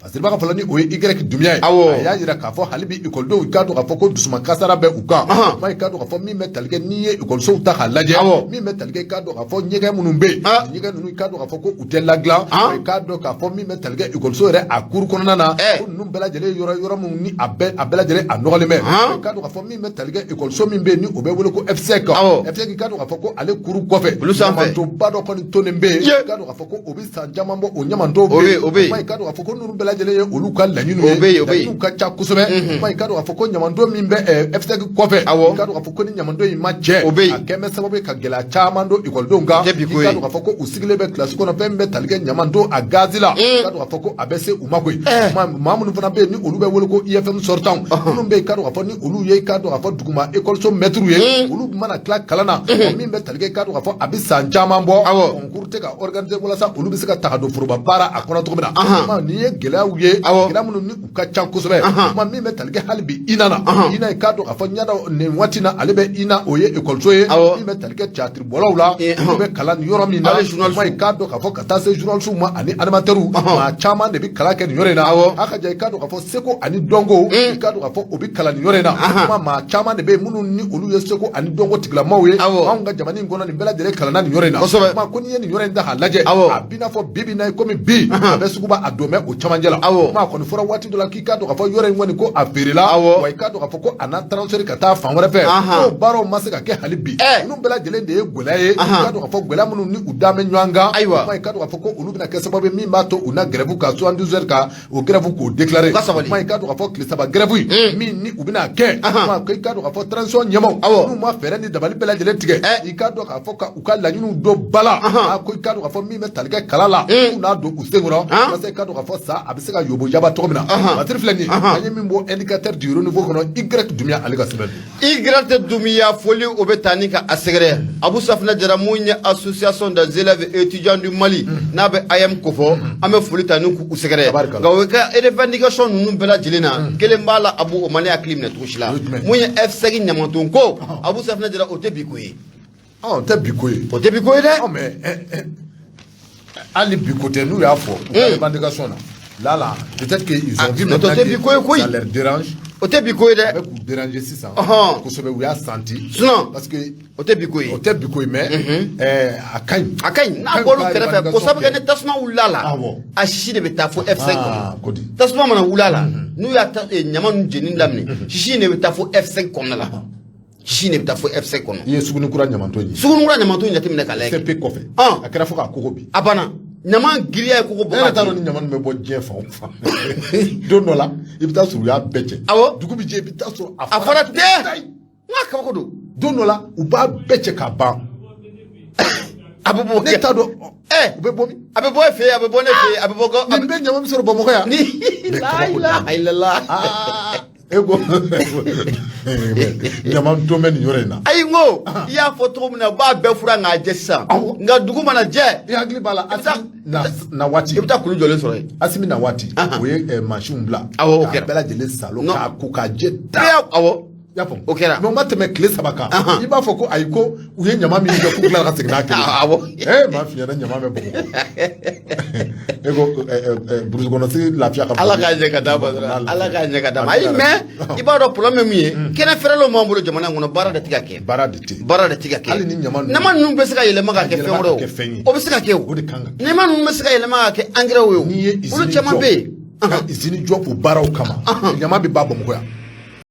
parce que b'a fɔ ni o ye Y dumiya ye a y'a yira k'a fɔ hali bi écoledenw i ka dɔn ka fɔ ko dusuma kasara bɛ u kan ma i ka dɔn ka fɔ min bɛ talikɛ n'i ye écolesow ta k'a lajɛ min bɛ talikɛ i ka dɔn ka fɔ ɲɛgɛn minnu bɛ yen ɲɛgɛn ninnu i ka dɔn ka fɔ ko u tɛ ladilan i ka dɔn k'a fɔ min bɛ talikɛ écoleso yɛrɛ a cours kɔnɔna na ko ninnu bɛɛ lajɛlen yɔrɔ minnu ni a bɛɛ lajɛlen a nɔgɔlen bɛ i ka dɔn ka fɔ min bɛ talikɛ écoleso min bɛ yen ni o bɛ wele ko F5 F5 i ka dɔn ka fɔ ko ale cours kɔfɛ ɲamantonba dɔ kɔni tonnen bɛ yen i ka dɔn ka fɔ ko o bɛ san caman bɔ o ɲamantɔw bɛ yen i ka dɔn ka fɔ ko ninnu bɛɛ lajɛlen ye olu ka laɲini laɲiniw ka ca kosɛbɛ ma i ka dɔn k'a fɔ ko ɲamantɔn min bɛ F5 kɔfɛ i ka dɔn k'a fɔ ko ni ɲamantɔn in ma cɛ a kɛn bɛ sababu ye ka gɛlɛya caman don écoledenw kan i ka dɔn k'a fɔ ko u sigilen bɛ classe kɔnɔ fɛn min bɛ talikɛ ɲamantɔn a gazi la i ka dɔn k'a fɔ ko a bɛ se u ma koyi maa minnu fana bɛ yen ni olu bɛ wele ko IFM sortant minnu bɛ yen i ka dɔn k'a fɔ ni olu ye i ka dɔn k'a fɔ duguma écoleso maître ye olu mana tila kalan na min bɛ talikɛ i ka dɔn k'a fɔ a bɛ san caman bɔ concours tɛ ka organiser walasa olu bɛ se ka ta ka don foroba baara a kɔnɔ cogo min na nin ye gɛlɛyaw ye gɛlɛya minnu ni u ka ca kosɛbɛ kuma min bɛ talikɛ hali bi ina na ina i ka dɔn k'a fɔ ɲana nin waati na ale bɛ ina o ye écoleso ye min bɛ talikɛ théâtre bɔlaw la olu bɛ kalan nin yɔrɔ min na kuma i ka dɔn k'a fɔ ka taa se journalistes ma ani animateurs maa caman de bɛ kalan kɛ nin yɔrɔ in na a ka jan i ka dɔn k'a fɔ seko ani dɔnko i ka dɔn k'a fɔ o bɛ kalan nin yɔrɔ in na kuma maa caman de bɛ yen minnu ni olu ye seko ani dɔnko tigilamaaw ye anw ka jamana in kɔnɔ nin bɛɛ lajɛlen kalanna nin yɔrɔ in na kuma ko n'i ye nin yɔrɔ in ta k'a lajɛ a b'i n'a fɔ bi bi na ye komi bi a bɛ suguba a don mɛ o camancɛ la kuma kɔni fɔra waati dɔ la k'i ka dɔn k'a fɔ yɔrɔ in kɔni ko a feerela wa i ka dɔn k'a fɔ ko a n'a transfert ka taa fan wɛrɛ fɛ n'o baaraw ma se ka kɛ hali bi ninnu bɛɛ lajɛlen de ye gɛlɛya ye i ka dɔn k'a fɔ gɛlɛya minnu ni u da bɛ ɲɔgɔn kan kuma i ka dɔn k'a fɔ ko olu bɛna kɛ sababu ye min b'a to u na grève ka 72 heures ka o grève k'o déclarer kuma i ka dɔn k'a fɔ tile saba grève min ni u bɛna kɛ kuma i ka dɔn k'a fɔ transition ɲɛmaw n'u ma fɛɛrɛ ni dabali bɛɛ lajɛlen tigɛ i ka dɔn k'a fɔ ka u ka laɲiniw don bala ko i ka dɔn k'a fɔ min bɛ talikɛ kala la u n'a don u senkɔrɔ walasa i ka dɔn k'a fɔ sa a bɛ se ka yobo jaba cogo min na matiri filɛ nin ye an ye min bɔ indicateur du haut niveau kɔnɔ Y dumiya ale ka sɛbɛn Y dumiya foli o bɛ taa ni ka a sɛgɛrɛ Abu Safina Jara mun ye association des élèves et étudiants du Mali n'a bɛ AM ko fɔ an bɛ foli ta ni k'u sɛgɛrɛ nka o ka revendication ninnu bɛɛ lajɛlen na kelen b'a la Abu o Mali hakili minɛ cogo si la mun ye F5 ɲamaton ko Abu Safina Jara o tɛ bi ko ye o tɛ bi ko ye o tɛ bi ko ye dɛ mais hali bi ko tɛ n'u y'a fɔ u ka revendication na là peut-être qu'ils ont vu maintenant que ça leur dérange o tɛ bi ko ye dɛ a bɛ k'u déranger sisan kosɛbɛ u y'a senti parce que o tɛ bi ko ye o tɛ bi ko ye mais a ka ɲi n'a bɔra kɛrɛfɛ ko sabu kɛ ni tasuma wulila la a sisi de bɛ taa fo F5 kɔnɔ tasuma mana wulila la n'u y'a ɲama ninnu jeni daminɛ sisi in de bɛ taa fo F5 kɔnɔna la sisi de bɛ taa fo F5 kɔnɔ i ye Sugunikura ɲamanton ye Sugunikura ɲamanton jateminɛ k'a lajɛ CP kɔfɛ a kɛra fo k'a kogo bi a banna ɲama giriya ye kogo bɔ ne t'a dɔn ni ɲama bɛ bɔ diɲɛ fan o fan don dɔ la i bɛ taa sɔrɔ u y'a bɛɛ cɛ awɔ dugu bɛ jɛ i bɛ taa sɔrɔ a fara tɛ n ka kabako don dɔ la u b'a bɛɛ cɛ k'a ban a bɛ bɔ ne t'a dɔn u bɛ bɔ min a bɛ bɔ e fɛ yen a bɛ bɔ ne fɛ yen a bɛ bɔ nin bɛɛ ɲama min sɔrɔ Bamakɔ yan ni la ilaha e ko ɲama don bɛ nin yɔrɔ in na ayi n ko i y'a fɔ cogo min na u b'a bɛɛ fura nka jɛ sisan nka dugu mana jɛ i hakili b'a la na waati i bɛ taa kulu jɔlen sɔrɔ yen Asimi na waati o ye mansinw bila awɔ o kɛra bɛɛ lajɛlen salon k'a ko k'a jɛ da awɔ i y'a faamu o kɛra mais o ma tɛmɛ tile 3 kan i b'a fɔ ko ayi ko u ye ɲama min kɛ k'u tila ka segin n'a kelen awɔ maa fiyɛ dɛ ɲama bɛ Bamakɔ e ko burusi kɔnɔ sigi lafiya ka bon Ala k'a ɲɛ ka d'a ma dɔrɔn Ala k'a ɲɛ ka d'a ma ayi mais i b'a dɔn problème min ye kɛnɛ fɛrɛlaw m'an bolo jamana in kɔnɔ baara de tɛ ka kɛ baara de tɛ baara de tɛ ka kɛ hali ni ɲama ninnu bɛ se ka yɛlɛma ka kɛ fɛn wɛrɛw o bɛ se ka kɛ o ɲama ninnu bɛ se ka yɛlɛma ka kɛ engrais ye o olu caman bɛ yen ka usine jɔ o baaraw kama ɲama bɛ ba Bamakɔ yan